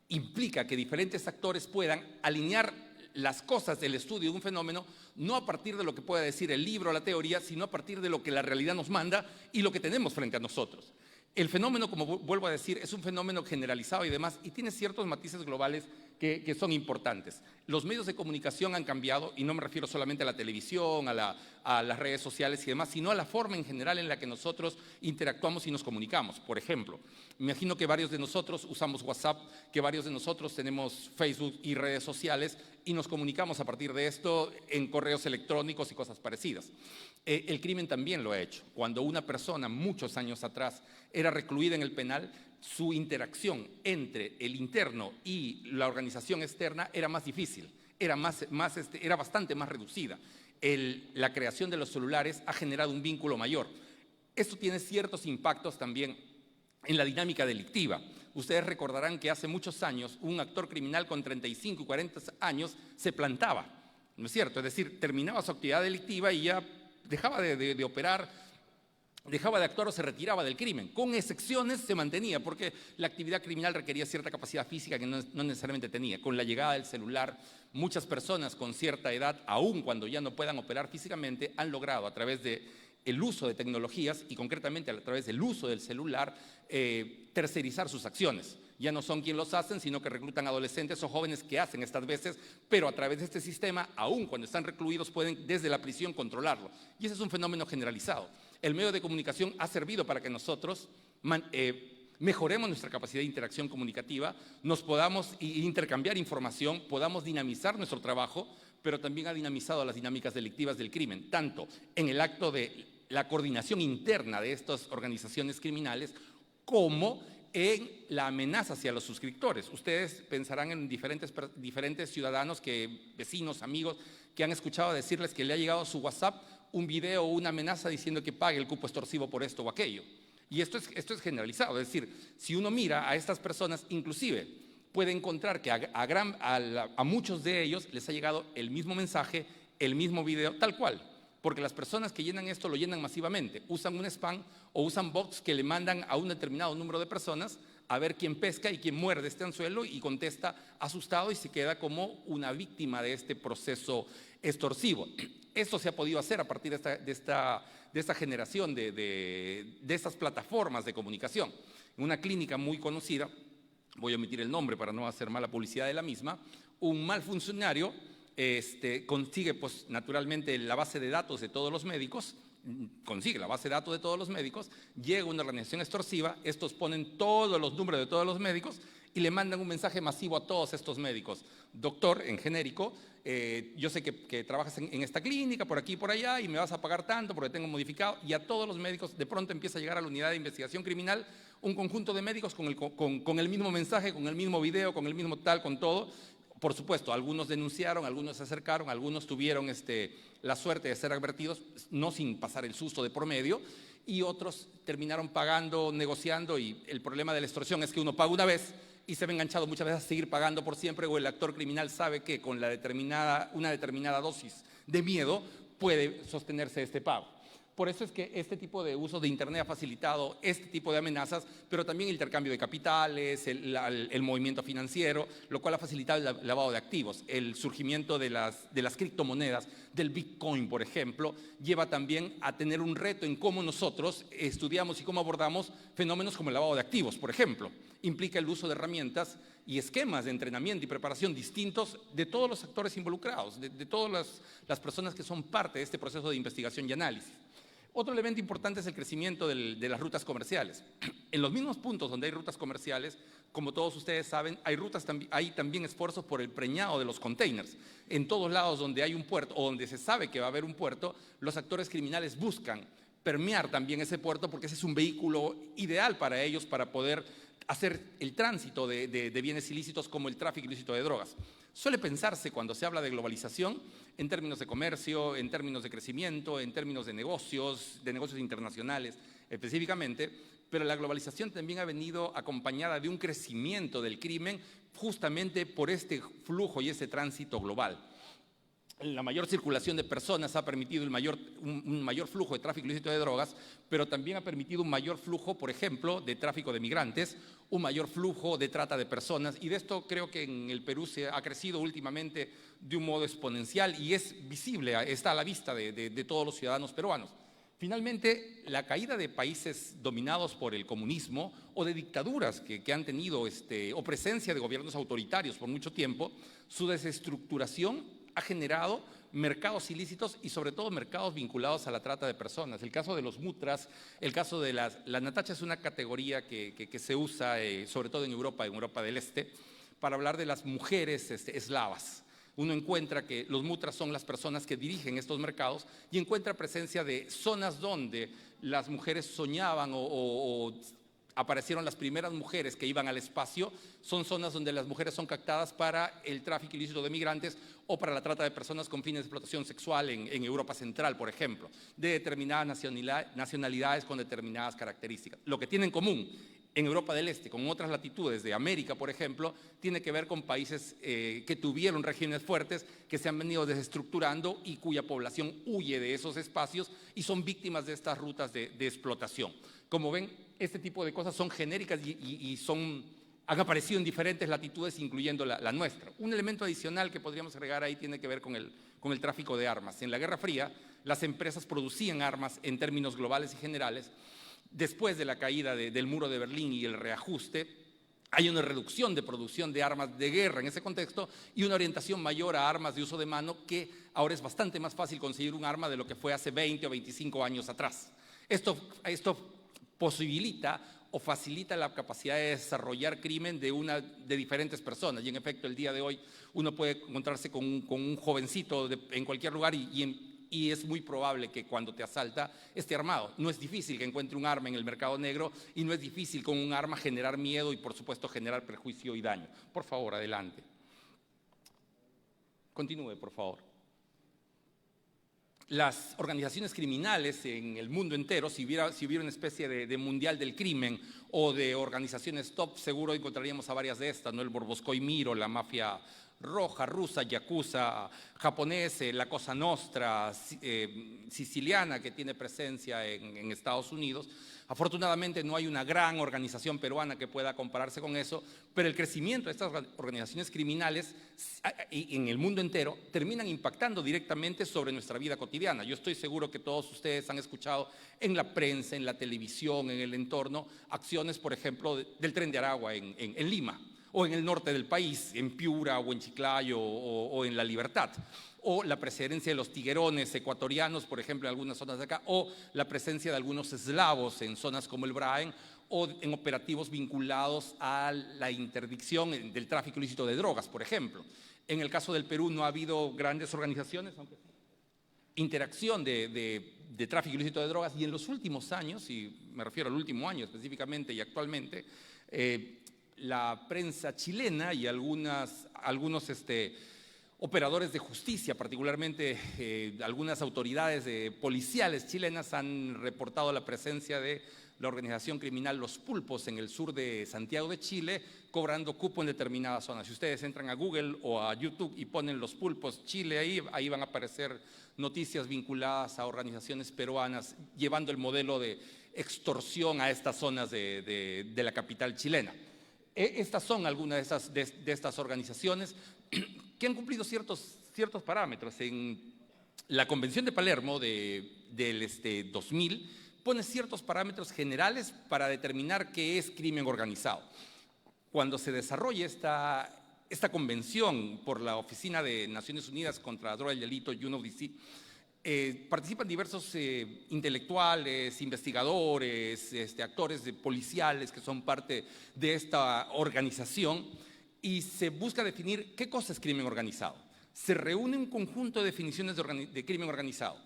implica que diferentes actores puedan alinear las cosas del estudio de un fenómeno, no a partir de lo que pueda decir el libro o la teoría, sino a partir de lo que la realidad nos manda y lo que tenemos frente a nosotros. El fenómeno, como vuelvo a decir, es un fenómeno generalizado y demás, y tiene ciertos matices globales que son importantes. Los medios de comunicación han cambiado, y no me refiero solamente a la televisión, a las redes sociales y demás, sino a la forma en general en la que nosotros interactuamos y nos comunicamos. Por ejemplo, me imagino que varios de nosotros usamos WhatsApp, que varios de nosotros tenemos Facebook y redes sociales, y nos comunicamos a partir de esto en correos electrónicos y cosas parecidas. El crimen también lo ha hecho. Cuando una persona, muchos años atrás, era recluida en el penal, su interacción entre el interno y la organización externa era más difícil, era bastante más reducida. La creación de los celulares ha generado un vínculo mayor. Esto tiene ciertos impactos también en la dinámica delictiva. Ustedes recordarán que hace muchos años un actor criminal con 35 y 40 años se plantaba, ¿no es cierto? Es decir, terminaba su actividad delictiva y ya dejaba de operar, dejaba de actuar o se retiraba del crimen. Con excepciones se mantenía porque la actividad criminal requería cierta capacidad física que no necesariamente tenía. Con la llegada del celular, muchas personas con cierta edad, aun cuando ya no puedan operar físicamente, han logrado a través del uso de tecnologías y concretamente a través del uso del celular, tercerizar sus acciones. Ya no son quienes los hacen, sino que reclutan adolescentes o jóvenes que hacen estas veces, pero a través de este sistema, aun cuando están recluidos, pueden desde la prisión controlarlo. Y ese es un fenómeno generalizado. El medio de comunicación ha servido para que nosotros mejoremos nuestra capacidad de interacción comunicativa, nos podamos intercambiar información, podamos dinamizar nuestro trabajo, pero también ha dinamizado las dinámicas delictivas del crimen, tanto en el acto de la coordinación interna de estas organizaciones criminales, como en la amenaza hacia los suscriptores. Ustedes pensarán en diferentes ciudadanos, vecinos, amigos, que han escuchado decirles que le ha llegado a su WhatsApp un video o una amenaza diciendo que pague el cupo extorsivo por esto o aquello. Y esto es generalizado, es decir, si uno mira a estas personas, inclusive puede encontrar que a muchos de ellos les ha llegado el mismo mensaje, el mismo video, tal cual. Porque las personas que llenan esto lo llenan masivamente, usan un spam o usan bots que le mandan a un determinado número de personas a ver quién pesca y quién muerde este anzuelo y contesta asustado y se queda como una víctima de este proceso extorsivo. Esto se ha podido hacer a partir de esta generación de estas plataformas de comunicación. En una clínica muy conocida, voy a omitir el nombre para no hacer mala publicidad de la misma, un mal funcionario consigue pues naturalmente la base de datos de todos los médicos, llega a una organización extorsiva, estos ponen todos los números de todos los médicos y le mandan un mensaje masivo a todos estos médicos. Doctor, en genérico, yo sé que trabajas en esta clínica, por aquí y por allá, y me vas a pagar tanto porque tengo modificado, y a todos los médicos de pronto empieza a llegar a la unidad de investigación criminal un conjunto de médicos con el mismo mensaje, con el mismo video, con el mismo tal, con todo. Por supuesto, algunos denunciaron, algunos se acercaron, algunos tuvieron la suerte de ser advertidos, no sin pasar el susto de por medio, y otros terminaron pagando, negociando, y el problema de la extorsión es que uno paga una vez y se ve enganchado muchas veces a seguir pagando por siempre, o el actor criminal sabe que con una determinada dosis de miedo puede sostenerse este pago. Por eso es que este tipo de uso de Internet ha facilitado este tipo de amenazas, pero también el intercambio de capitales, el movimiento financiero, lo cual ha facilitado el lavado de activos. El surgimiento de las criptomonedas, del Bitcoin, por ejemplo, lleva también a tener un reto en cómo nosotros estudiamos y cómo abordamos fenómenos como el lavado de activos, por ejemplo. Implica el uso de herramientas y esquemas de entrenamiento y preparación distintos de todos los actores involucrados, de todas las personas que son parte de este proceso de investigación y análisis. Otro elemento importante es el crecimiento de las rutas comerciales. En los mismos puntos donde hay rutas comerciales, como todos ustedes saben, hay también esfuerzos por el preñado de los containers. En todos lados donde hay un puerto o donde se sabe que va a haber un puerto, los actores criminales buscan permear también ese puerto porque ese es un vehículo ideal para ellos para poder hacer el tránsito de bienes ilícitos como el tráfico ilícito de drogas. Suele pensarse cuando se habla de globalización en términos de comercio, en términos de crecimiento, en términos de negocios internacionales específicamente, pero la globalización también ha venido acompañada de un crecimiento del crimen justamente por este flujo y ese tránsito global. La mayor circulación de personas ha permitido un mayor flujo de tráfico ilícito de drogas, pero también ha permitido un mayor flujo, por ejemplo, de tráfico de migrantes, un mayor flujo de trata de personas, y de esto creo que en el Perú se ha crecido últimamente de un modo exponencial y es visible, está a la vista de todos los ciudadanos peruanos. Finalmente, la caída de países dominados por el comunismo o de dictaduras que han tenido o presencia de gobiernos autoritarios por mucho tiempo, su desestructuración ha generado mercados ilícitos y sobre todo mercados vinculados a la trata de personas. El caso de los mutras, el caso de la natacha es una categoría que se usa sobre todo en Europa del Este, para hablar de las mujeres eslavas. Uno encuentra que los mutras son las personas que dirigen estos mercados y encuentra presencia de zonas donde las mujeres soñaban o aparecieron las primeras mujeres que iban al espacio. Son zonas donde las mujeres son captadas para el tráfico ilícito de migrantes o para la trata de personas con fines de explotación sexual en Europa Central, por ejemplo, de determinadas nacionalidades con determinadas características. Lo que tienen en común en Europa del Este, con otras latitudes de América, por ejemplo, tiene que ver con países que tuvieron regímenes fuertes, que se han venido desestructurando y cuya población huye de esos espacios y son víctimas de estas rutas de explotación. Como ven, este tipo de cosas son genéricas y han aparecido en diferentes latitudes, incluyendo la nuestra. Un elemento adicional que podríamos agregar ahí tiene que ver con el tráfico de armas. En la Guerra Fría, las empresas producían armas en términos globales y generales. Después de la caída del muro de Berlín y el reajuste, hay una reducción de producción de armas de guerra en ese contexto y una orientación mayor a armas de uso de mano, que ahora es bastante más fácil conseguir un arma de lo que fue hace 20 o 25 años atrás. Esto posibilita o facilita la capacidad de desarrollar crimen de diferentes personas. Y en efecto, el día de hoy uno puede encontrarse con un jovencito en cualquier lugar y es muy probable que cuando te asalta esté armado. No es difícil que encuentre un arma en el mercado negro y no es difícil con un arma generar miedo y por supuesto generar perjuicio y daño. Por favor, adelante. Continúe, por favor. Las organizaciones criminales en el mundo entero, si hubiera una especie de mundial del crimen o de organizaciones top, seguro encontraríamos a varias de estas, ¿no? El Borboscoy Miro, la mafia roja, rusa, yakuza, japonesa, la Cosa Nostra, siciliana, que tiene presencia en Estados Unidos. Afortunadamente no hay una gran organización peruana que pueda compararse con eso, pero el crecimiento de estas organizaciones criminales en el mundo entero terminan impactando directamente sobre nuestra vida cotidiana. Yo estoy seguro que todos ustedes han escuchado en la prensa, en la televisión, en el entorno, acciones, por ejemplo, del Tren de Aragua en Lima, o en el norte del país, en Piura o en Chiclayo o en La Libertad, o la presencia de los tiguerones ecuatorianos, por ejemplo, en algunas zonas de acá, o la presencia de algunos eslavos en zonas como el Braen, o en operativos vinculados a la interdicción del tráfico ilícito de drogas, por ejemplo. En el caso del Perú no ha habido grandes organizaciones, aunque interacción de tráfico ilícito de drogas, y en los últimos años, y me refiero al último año específicamente y actualmente, la prensa chilena y algunos operadores de justicia, particularmente algunas autoridades policiales chilenas, han reportado la presencia de la organización criminal Los Pulpos en el sur de Santiago de Chile, cobrando cupo en determinadas zonas. Si ustedes entran a Google o a YouTube y ponen Los Pulpos Chile ahí van a aparecer noticias vinculadas a organizaciones peruanas llevando el modelo de extorsión a estas zonas de la capital chilena. Estas son algunas de estas organizaciones que han cumplido ciertos parámetros. En la Convención de Palermo del 2000 pone ciertos parámetros generales para determinar qué es crimen organizado. Cuando se desarrolla esta convención por la Oficina de Naciones Unidas contra la Droga y el Delito, UNODC, participan diversos intelectuales, investigadores, actores policiales que son parte de esta organización, y se busca definir qué cosa es crimen organizado. Se reúne un conjunto de definiciones de crimen organizado.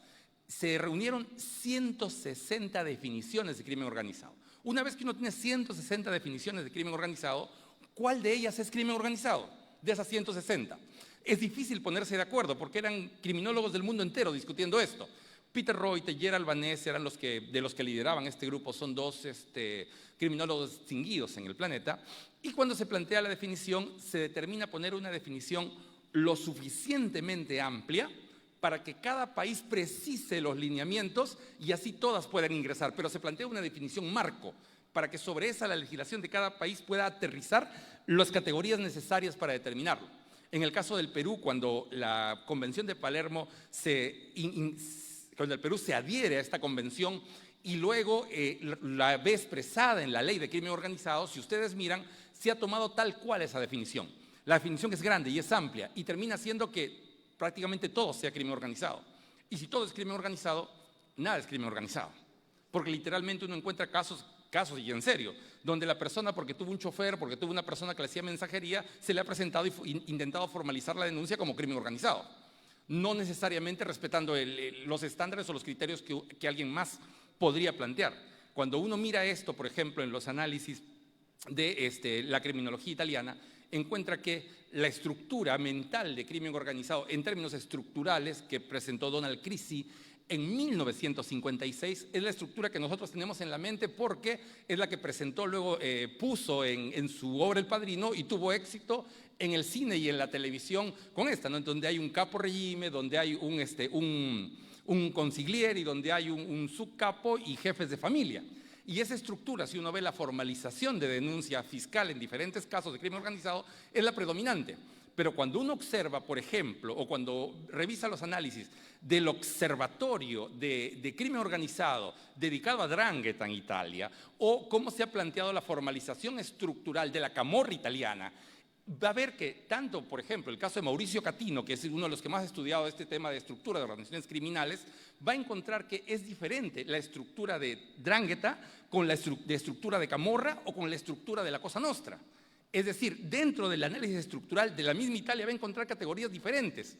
Se reunieron 160 definiciones de crimen organizado. Una vez que uno tiene 160 definiciones de crimen organizado, ¿cuál de ellas es crimen organizado? De esas 160. Es difícil ponerse de acuerdo porque eran criminólogos del mundo entero discutiendo esto. Peter Reuter y Gerald Vaness eran de los que lideraban este grupo, son dos criminólogos distinguidos en el planeta. Y cuando se plantea la definición, se determina poner una definición lo suficientemente amplia para que cada país precise los lineamientos y así todas puedan ingresar. Pero se plantea una definición marco para que sobre esa la legislación de cada país pueda aterrizar las categorías necesarias para determinarlo. En el caso del Perú, cuando la Convención de Palermo cuando el Perú se adhiere a esta convención y luego la ve expresada en la ley de crimen organizado, si ustedes miran, se ha tomado tal cual esa definición. La definición es grande y es amplia y termina siendo que prácticamente todo sea crimen organizado. Y si todo es crimen organizado, nada es crimen organizado. Porque literalmente uno encuentra casos y en serio, donde la persona, porque tuvo un chofer, porque tuvo una persona que le hacía mensajería, se le ha presentado y intentado formalizar la denuncia como crimen organizado. No necesariamente respetando los estándares o los criterios que alguien más podría plantear. Cuando uno mira esto, por ejemplo, en los análisis de la criminología italiana, encuentra que la estructura mental de crimen organizado en términos estructurales que presentó Donald Crisi en 1956 es la estructura que nosotros tenemos en la mente porque es la que presentó luego, puso en su obra El Padrino y tuvo éxito en el cine y en la televisión con esta, ¿no? Donde hay un capo regime, donde hay un consigliere y donde hay un subcapo y jefes de familia. Y esa estructura, si uno ve la formalización de denuncia fiscal en diferentes casos de crimen organizado, es la predominante. Pero cuando uno observa, por ejemplo, o cuando revisa los análisis del observatorio de crimen organizado dedicado a 'Ndrangheta en Italia, o cómo se ha planteado la formalización estructural de la camorra italiana, va a ver que tanto, por ejemplo, el caso de Mauricio Catino, que es uno de los que más ha estudiado este tema de estructura de organizaciones criminales, va a encontrar que es diferente la estructura de 'Ndrangheta con la estructura de Camorra o con la estructura de la Cosa Nostra. Es decir, dentro del análisis estructural de la misma Italia va a encontrar categorías diferentes.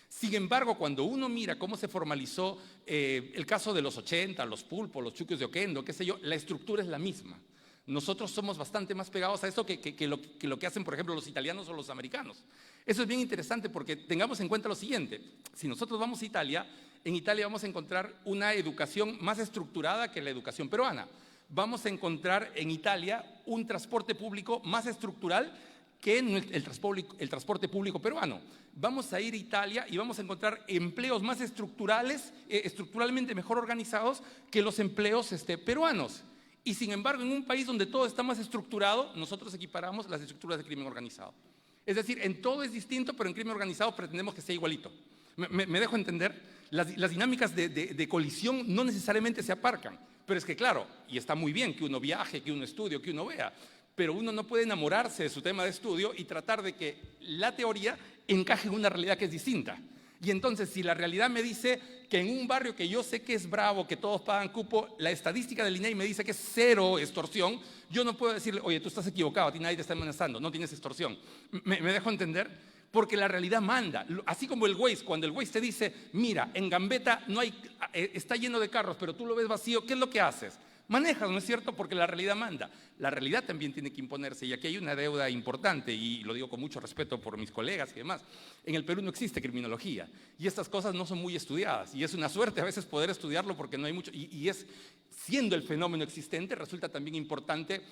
Sin embargo, cuando uno mira cómo se formalizó el caso de los 80, los Pulpos, los Chuquios de Oquendo, qué sé yo, la estructura es la misma. Nosotros somos bastante más pegados a eso que lo que hacen, por ejemplo, los italianos o los americanos. Eso es bien interesante porque tengamos en cuenta lo siguiente. Si nosotros vamos a Italia, en Italia vamos a encontrar una educación más estructurada que la educación peruana. Vamos a encontrar en Italia un transporte público más estructural que el transporte público peruano. Vamos a ir a Italia y vamos a encontrar empleos más estructurales, estructuralmente mejor organizados que los empleos peruanos. Y sin embargo, en un país donde todo está más estructurado, nosotros equiparamos las estructuras de crimen organizado. Es decir, en todo es distinto, pero en crimen organizado pretendemos que sea igualito. ¿Me dejo entender? Las dinámicas de colisión no necesariamente se aparcan. Pero es que claro, y está muy bien que uno viaje, que uno estudie, que uno vea, pero uno no puede enamorarse de su tema de estudio y tratar de que la teoría encaje en una realidad que es distinta. Y entonces, si la realidad me dice que en un barrio que yo sé que es bravo, que todos pagan cupo, la estadística del INEGI me dice que es cero extorsión, yo no puedo decirle, oye, tú estás equivocado, a ti nadie te está amenazando, no tienes extorsión. ¿Me dejo entender? Porque la realidad manda. Así como el Waze, cuando el Waze te dice, mira, en Gambetta no hay, está lleno de carros, pero tú lo ves vacío, ¿qué es lo que haces? Manejas, ¿no es cierto? Porque la realidad manda. La realidad también tiene que imponerse y aquí hay una deuda importante y lo digo con mucho respeto por mis colegas y demás. En el Perú no existe criminología y estas cosas no son muy estudiadas y es una suerte a veces poder estudiarlo porque no hay mucho y es, siendo el fenómeno existente, resulta también importante,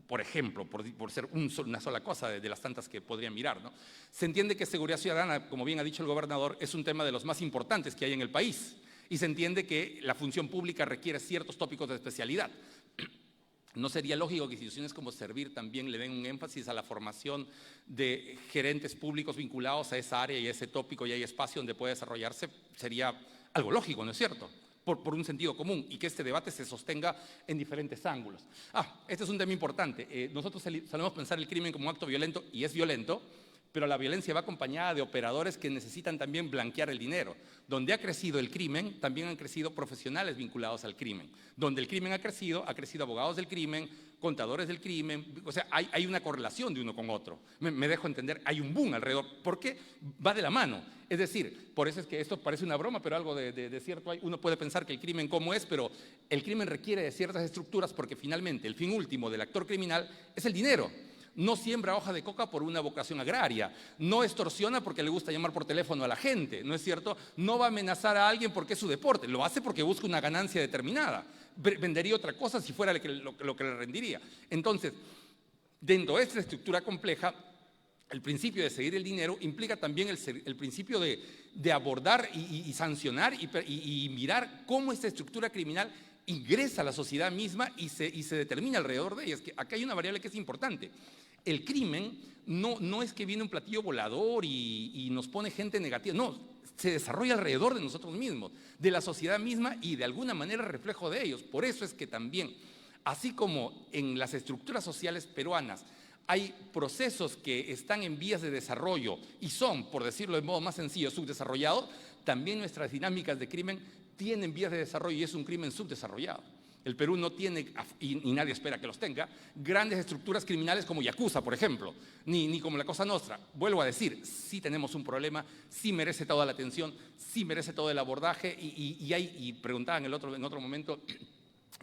por ejemplo, por ser una sola cosa de las tantas que podrían mirar, ¿no? Se entiende que seguridad ciudadana, como bien ha dicho el gobernador, es un tema de los más importantes que hay en el país. Y se entiende que la función pública requiere ciertos tópicos de especialidad. ¿No sería lógico que instituciones como Servir también le den un énfasis a la formación de gerentes públicos vinculados a esa área y a ese tópico y hay espacio donde puede desarrollarse? Sería algo lógico, ¿no es cierto? Por un sentido común y que este debate se sostenga en diferentes ángulos. Este es un tema importante. Nosotros solemos pensar el crimen como un acto violento y es violento, pero la violencia va acompañada de operadores que necesitan también blanquear el dinero. Donde ha crecido el crimen, también han crecido profesionales vinculados al crimen. Donde el crimen ha crecido abogados del crimen, contadores del crimen, o sea, hay una correlación de uno con otro. Me dejo entender, hay un boom alrededor, porque va de la mano. Es decir, por eso es que esto parece una broma, pero algo de cierto hay. Uno puede pensar que el crimen cómo es, pero el crimen requiere de ciertas estructuras porque finalmente el fin último del actor criminal es el dinero. No siembra hoja de coca por una vocación agraria, no extorsiona porque le gusta llamar por teléfono a la gente, ¿no es cierto? No va a amenazar a alguien porque es su deporte, lo hace porque busca una ganancia determinada. Vendería otra cosa si fuera lo que le rendiría. Entonces, dentro de esta estructura compleja, el principio de seguir el dinero implica también el principio de abordar y sancionar y mirar cómo esta estructura criminal ingresa a la sociedad misma y se determina alrededor de ella. Es que acá hay una variable que es importante. El crimen no es que viene un platillo volador y nos pone gente negativa, no, se desarrolla alrededor de nosotros mismos, de la sociedad misma y de alguna manera reflejo de ellos. Por eso es que también, así como en las estructuras sociales peruanas hay procesos que están en vías de desarrollo y son, por decirlo de modo más sencillo, subdesarrollados, también nuestras dinámicas de crimen tienen vías de desarrollo y es un crimen subdesarrollado. El Perú no tiene, y nadie espera que los tenga, grandes estructuras criminales como Yakuza, por ejemplo, ni como la Cosa Nostra. Vuelvo a decir, sí tenemos un problema, sí merece toda la atención, sí merece todo el abordaje y preguntaban en otro momento,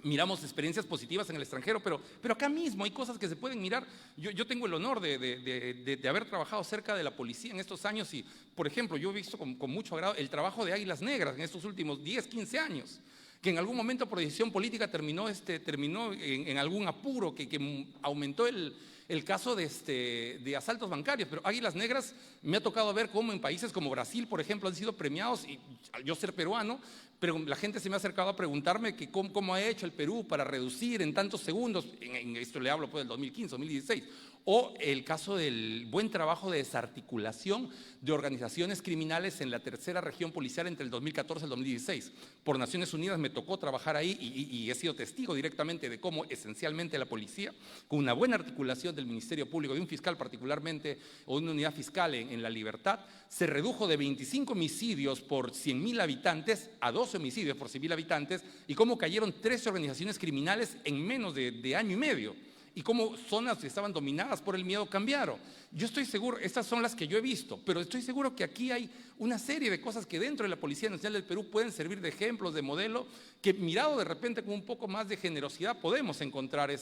miramos experiencias positivas en el extranjero, pero acá mismo hay cosas que se pueden mirar. Yo tengo el honor de haber trabajado cerca de la policía en estos años y, por ejemplo, yo he visto con mucho agrado el trabajo de Águilas Negras en estos últimos 10, 15 años, que en algún momento por decisión política terminó en algún apuro, que aumentó el caso de asaltos bancarios, pero Águilas Negras me ha tocado ver cómo en países como Brasil, por ejemplo, han sido premiados, y yo ser peruano, pero la gente se me ha acercado a preguntarme que cómo ha hecho el Perú para reducir en tantos segundos, en esto le hablo pues del 2015, 2016, o el caso del buen trabajo de desarticulación de organizaciones criminales en la tercera región policial entre el 2014 y el 2016. Por Naciones Unidas me tocó trabajar ahí y he sido testigo directamente de cómo esencialmente la policía, con una buena articulación del Ministerio Público, de un fiscal particularmente, o una unidad fiscal en La Libertad, se redujo de 25 homicidios por 100.000 habitantes a 12 homicidios por 100.000 habitantes y cómo cayeron 13 organizaciones criminales en menos de año y medio. Y cómo zonas que estaban dominadas por el miedo cambiaron. Yo estoy seguro, estas son las que yo he visto, pero estoy seguro que aquí hay una serie de cosas que dentro de la Policía Nacional del Perú pueden servir de ejemplos, de modelo, que mirado de repente con un poco más de generosidad podemos encontrar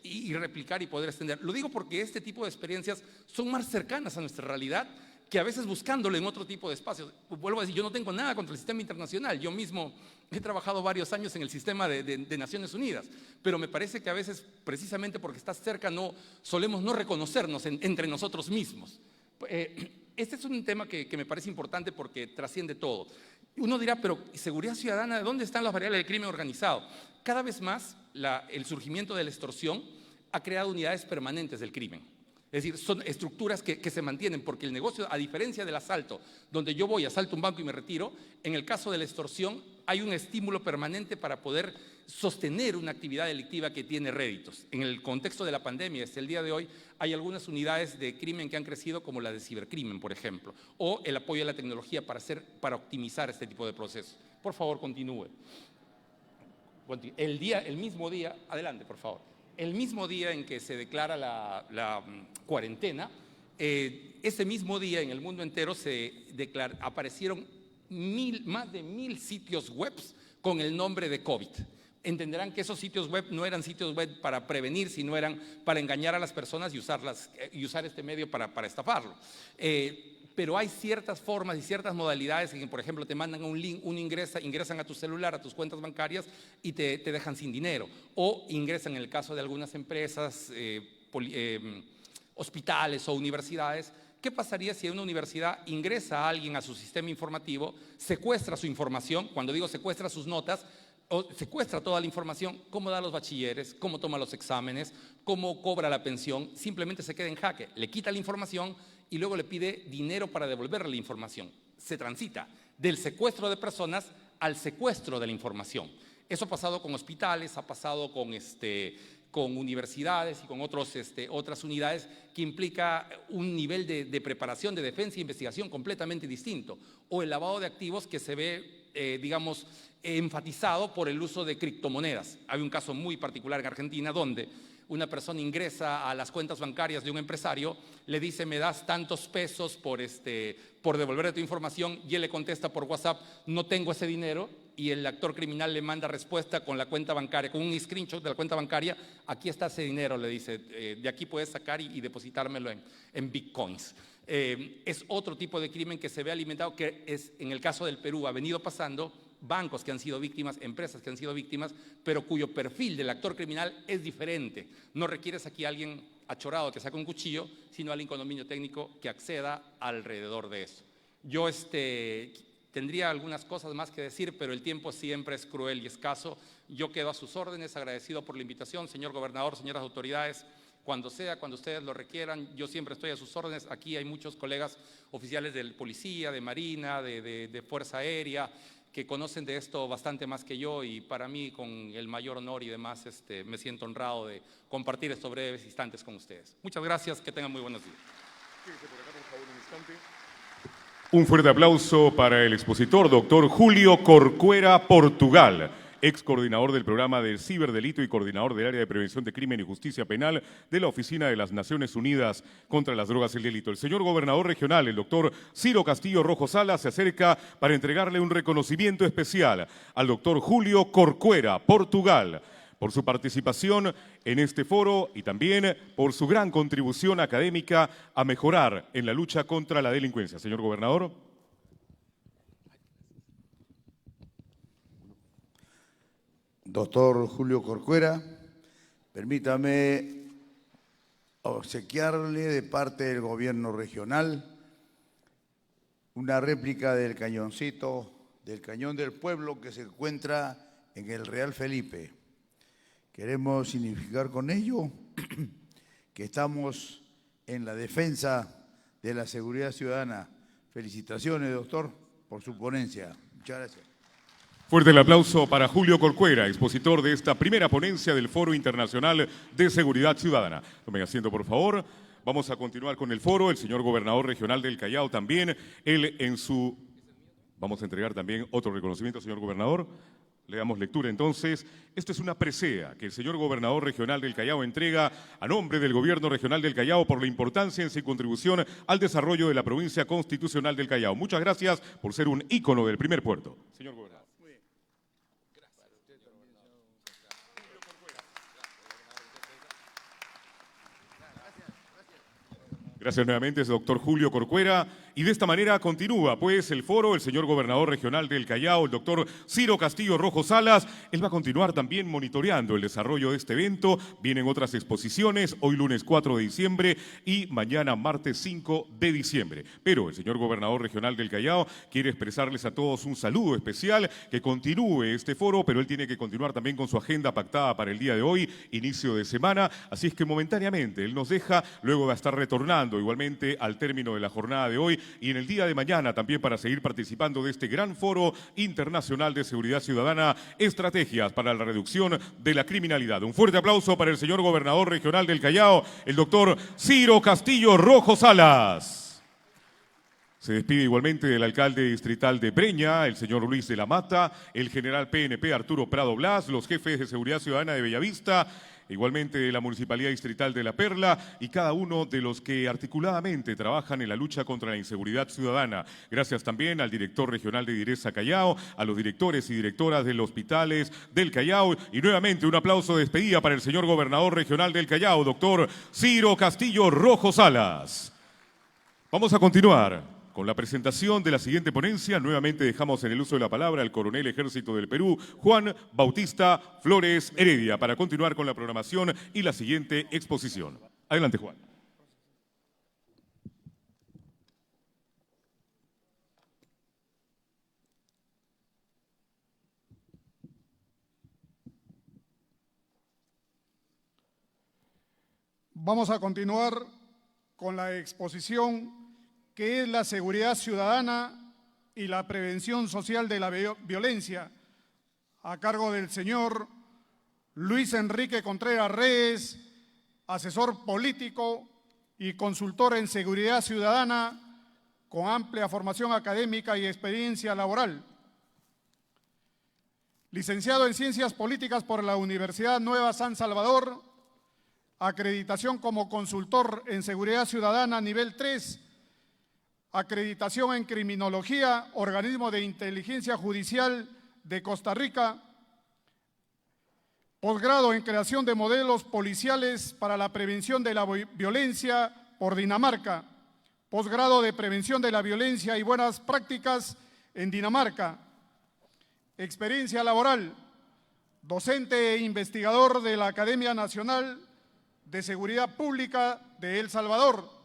y replicar y poder extender. Lo digo porque este tipo de experiencias son más cercanas a nuestra realidad que a veces buscándolo en otro tipo de espacios. Vuelvo a decir, yo no tengo nada contra el sistema internacional, yo mismo he trabajado varios años en el sistema de Naciones Unidas, pero me parece que a veces, precisamente porque estás cerca, solemos no reconocernos entre nosotros mismos. Este es un tema que me parece importante porque trasciende todo. Uno dirá, pero seguridad ciudadana, ¿de dónde están las variables del crimen organizado? Cada vez más el surgimiento de la extorsión ha creado unidades permanentes del crimen. Es decir, son estructuras que se mantienen, porque el negocio, a diferencia del asalto, donde yo voy, asalto un banco y me retiro, en el caso de la extorsión hay un estímulo permanente para poder sostener una actividad delictiva que tiene réditos. En el contexto de la pandemia, hasta el día de hoy, hay algunas unidades de crimen que han crecido, como la de cibercrimen, por ejemplo, o el apoyo a la tecnología para optimizar este tipo de procesos. Por favor, continúe. El mismo día, adelante, por favor. El mismo día en que se declara la cuarentena, ese mismo día en el mundo entero aparecieron más de 1000 sitios web con el nombre de COVID. Entenderán que esos sitios web no eran sitios web para prevenir, sino eran para engañar a las personas y usar este medio para estafarlo. Pero hay ciertas formas y ciertas modalidades en que, por ejemplo, te mandan un link, ingresan a tu celular, a tus cuentas bancarias y te dejan sin dinero. O ingresan, en el caso de algunas empresas, hospitales o universidades. ¿Qué pasaría si una universidad ingresa a alguien a su sistema informativo, secuestra su información? Cuando digo secuestra sus notas, o secuestra toda la información, cómo da los bachilleres, cómo toma los exámenes, cómo cobra la pensión, simplemente se queda en jaque, le quita la información y luego le pide dinero para devolverle la información. Se transita del secuestro de personas al secuestro de la información. Eso ha pasado con hospitales, ha pasado con universidades y con otras unidades, que implica un nivel de preparación, de defensa e investigación completamente distinto. O el lavado de activos que se ve, digamos, enfatizado por el uso de criptomonedas. Hay un caso muy particular en Argentina donde una persona ingresa a las cuentas bancarias de un empresario, le dice: me das tantos pesos por devolver tu información, y él le contesta por WhatsApp: no tengo ese dinero, y el actor criminal le manda respuesta con la cuenta bancaria, con un screenshot de la cuenta bancaria: aquí está ese dinero, le dice, de aquí puedes sacar y depositármelo en bitcoins. Es otro tipo de crimen que se ve alimentado, que es, en el caso del Perú, ha venido pasando. Bancos que han sido víctimas, empresas que han sido víctimas, pero cuyo perfil del actor criminal es diferente. No requieres aquí a alguien achorado que saque un cuchillo, sino alguien con dominio técnico que acceda alrededor de eso. Yo tendría algunas cosas más que decir, pero el tiempo siempre es cruel y escaso. Yo quedo a sus órdenes, agradecido por la invitación, señor gobernador, señoras autoridades. Cuando ustedes lo requieran, yo siempre estoy a sus órdenes. Aquí hay muchos colegas oficiales de policía, de marina, de fuerza aérea, que conocen de esto bastante más que yo, y para mí, con el mayor honor y demás, me siento honrado de compartir estos breves instantes con ustedes. Muchas gracias, que tengan muy buenos días. Un fuerte aplauso para el expositor, doctor Julio Corcuera Portugal, ex coordinador del programa del ciberdelito y coordinador del área de prevención de crimen y justicia penal de la Oficina de las Naciones Unidas contra las Drogas y el Delito. El señor gobernador regional, el doctor Ciro Castillo Rojo Salas, se acerca para entregarle un reconocimiento especial al doctor Julio Corcuera Portugal por su participación en este foro y también por su gran contribución académica a mejorar en la lucha contra la delincuencia. Señor gobernador. Doctor Julio Corcuera, permítame obsequiarle de parte del gobierno regional una réplica del cañoncito, del Cañón del Pueblo, que se encuentra en el Real Felipe. Queremos significar con ello que estamos en la defensa de la seguridad ciudadana. Felicitaciones, doctor, por su ponencia. Muchas gracias. Fuerte el aplauso para Julio Corcuera, expositor de esta primera ponencia del Foro Internacional de Seguridad Ciudadana. Tomen asiento, por favor. Vamos a continuar con el foro. El señor gobernador regional del Callao también. Vamos a entregar también otro reconocimiento, señor gobernador. Le damos lectura entonces. Esto es una presea que el señor gobernador regional del Callao entrega a nombre del gobierno regional del Callao por la importancia en su contribución al desarrollo de la provincia constitucional del Callao. Muchas gracias por ser un ícono del primer puerto. Señor gobernador. Gracias nuevamente, doctor Julio Corcuera. Y de esta manera continúa pues el foro, el señor gobernador regional del Callao, el doctor Ciro Castillo Rojo Salas. Él va a continuar también monitoreando el desarrollo de este evento. Vienen otras exposiciones, hoy lunes 4 de diciembre y mañana martes 5 de diciembre. Pero el señor gobernador regional del Callao quiere expresarles a todos un saludo especial, que continúe este foro, pero él tiene que continuar también con su agenda pactada para el día de hoy, inicio de semana. Así es que momentáneamente él nos deja, luego va a estar retornando esperando igualmente al término de la jornada de hoy y en el día de mañana también para seguir participando de este gran foro internacional de seguridad ciudadana, estrategias para la reducción de la criminalidad. Un fuerte aplauso para el señor gobernador regional del Callao, el doctor Ciro Castillo Rojo Salas. Se despide igualmente del alcalde distrital de Breña, el señor Luis de la Mata, el general PNP Arturo Prado Blas, los jefes de seguridad ciudadana de Bellavista, igualmente de la Municipalidad Distrital de La Perla y cada uno de los que articuladamente trabajan en la lucha contra la inseguridad ciudadana. Gracias también al director regional de Direza Callao, a los directores y directoras de los hospitales del Callao y nuevamente un aplauso de despedida para el señor gobernador regional del Callao, doctor Ciro Castillo Rojo Salas. Vamos a continuar con la presentación de la siguiente ponencia. Nuevamente dejamos en el uso de la palabra al coronel Ejército del Perú, Juan Bautista Flores Heredia, para continuar con la programación y la siguiente exposición. Adelante, Juan. Vamos a continuar con la exposición que es la seguridad ciudadana y la prevención social de la violencia, a cargo del señor Luis Enrique Contreras Reyes, asesor político y consultor en seguridad ciudadana con amplia formación académica y experiencia laboral. Licenciado en Ciencias Políticas por la Universidad Nueva San Salvador, acreditación como consultor en seguridad ciudadana nivel 3, acreditación en criminología, organismo de inteligencia judicial de Costa Rica, posgrado en creación de modelos policiales para la prevención de la violencia por Dinamarca, posgrado de prevención de la violencia y buenas prácticas en Dinamarca, experiencia laboral, docente e investigador de la Academia Nacional de Seguridad Pública de El Salvador,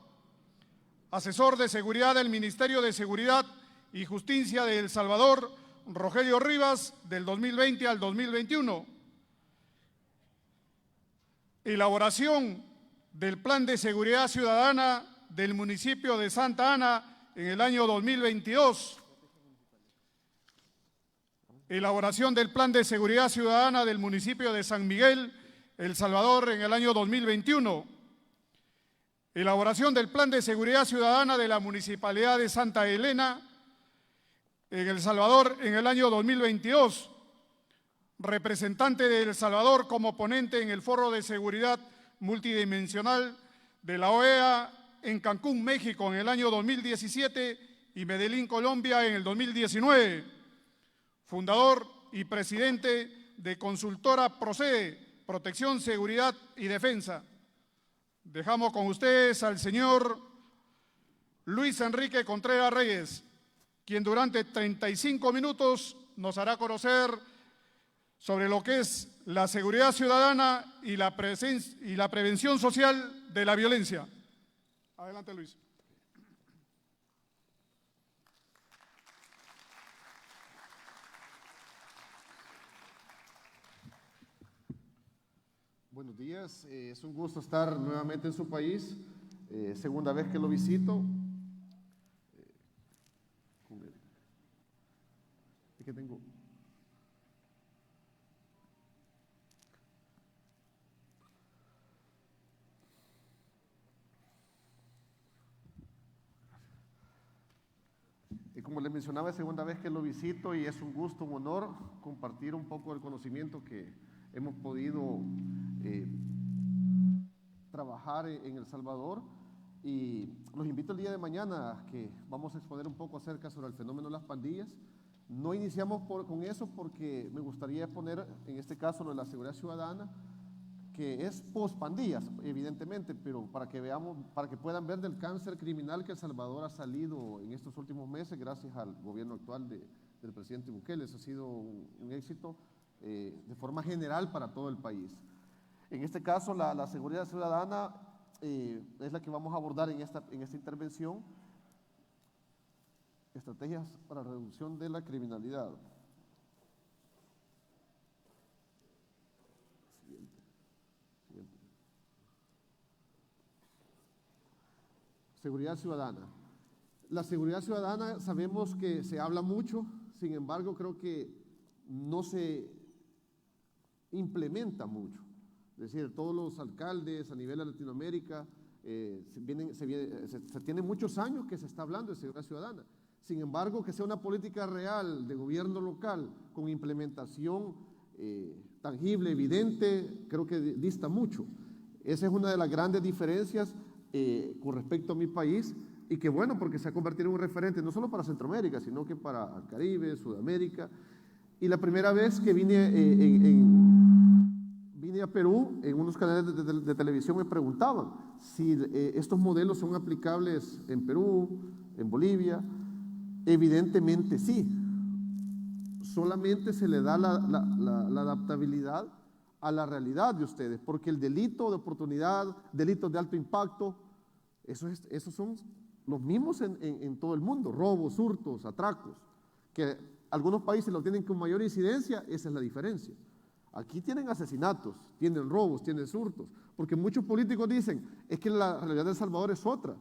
asesor de seguridad del Ministerio de Seguridad y Justicia de El Salvador, Rogelio Rivas, del 2020 al 2021. Elaboración del Plan de Seguridad Ciudadana del municipio de Santa Ana en el año 2022. Elaboración del Plan de Seguridad Ciudadana del municipio de San Miguel, El Salvador, en el año 2021. Elaboración del Plan de Seguridad Ciudadana de la Municipalidad de Santa Elena, en El Salvador, en el año 2022. Representante de El Salvador como ponente en el Foro de Seguridad Multidimensional de la OEA en Cancún, México, en el año 2017 y Medellín, Colombia, en el 2019. Fundador y presidente de Consultora Procede, Protección, Seguridad y Defensa. Dejamos con ustedes al señor Luis Enrique Contreras Reyes, quien durante 35 minutos nos hará conocer sobre lo que es la seguridad ciudadana y la prevención social de la violencia. Adelante, Luis. Buenos días, es un gusto estar nuevamente en su país, segunda vez que lo visito. ¿Qué tengo? Como les mencionaba, es segunda vez que lo visito y es un gusto, un honor compartir un poco del conocimiento que hemos podido trabajar en El Salvador, y los invito el día de mañana a que vamos a exponer un poco acerca sobre el fenómeno de las pandillas. No iniciamos con eso porque me gustaría exponer en este caso lo de la seguridad ciudadana, que es post pandillas, evidentemente, pero para que veamos, para que puedan ver del cáncer criminal que El Salvador ha salido en estos últimos meses gracias al gobierno actual del presidente Bukele. Eso ha sido un éxito de forma general para todo el país. En este caso, la seguridad ciudadana es la que vamos a abordar en esta intervención. Estrategias para la reducción de la criminalidad. seguridad ciudadana. La seguridad ciudadana sabemos que se habla mucho, sin embargo creo que no se implementa mucho. Es decir, todos los alcaldes a nivel de Latinoamérica, se tiene muchos años que se está hablando de seguridad ciudadana. Sin embargo, que sea una política real de gobierno local con implementación tangible, evidente, creo que dista mucho. Esa es una de las grandes diferencias con respecto a mi país, y que bueno, porque se ha convertido en un referente no solo para Centroamérica, sino que para el Caribe, Sudamérica. Y la primera vez que vine a Perú, en unos canales de televisión me preguntaban si estos modelos son aplicables en Perú, en Bolivia. Evidentemente sí, solamente se le da la adaptabilidad a la realidad de ustedes, porque el delito de oportunidad, delitos de alto impacto, esos son los mismos en todo el mundo: robos, hurtos, atracos, que algunos países lo tienen con mayor incidencia. Esa es la diferencia. Aquí tienen asesinatos, tienen robos, tienen hurtos, porque muchos políticos dicen, es que la realidad de El Salvador es otra.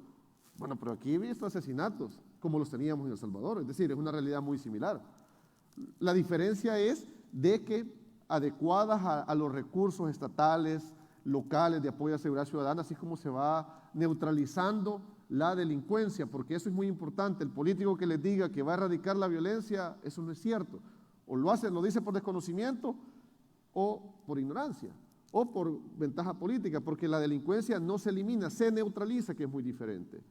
Bueno, pero aquí he visto asesinatos como los teníamos en El Salvador, es decir, es una realidad muy similar. La diferencia es de que adecuadas a los recursos estatales, locales de apoyo a la seguridad ciudadana, así como se va neutralizando la delincuencia, porque eso es muy importante. El político que les diga que va a erradicar la violencia, eso no es cierto. O lo dice por desconocimiento o por ignorancia, o por ventaja política, porque la delincuencia no se elimina, se neutraliza, que es muy diferente.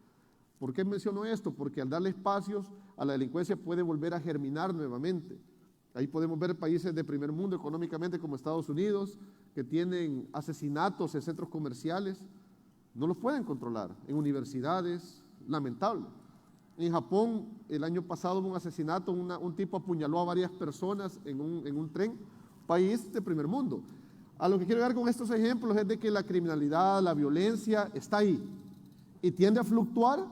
¿Por qué menciono esto? Porque al darle espacios a la delincuencia puede volver a germinar nuevamente. Ahí podemos ver países de primer mundo económicamente como Estados Unidos, que tienen asesinatos en centros comerciales, no los pueden controlar, en universidades, lamentable. En Japón, el año pasado hubo un asesinato, un tipo apuñaló a varias personas en un tren, país de primer mundo. A lo que quiero llegar con estos ejemplos es de que la criminalidad, la violencia está ahí y tiende a fluctuar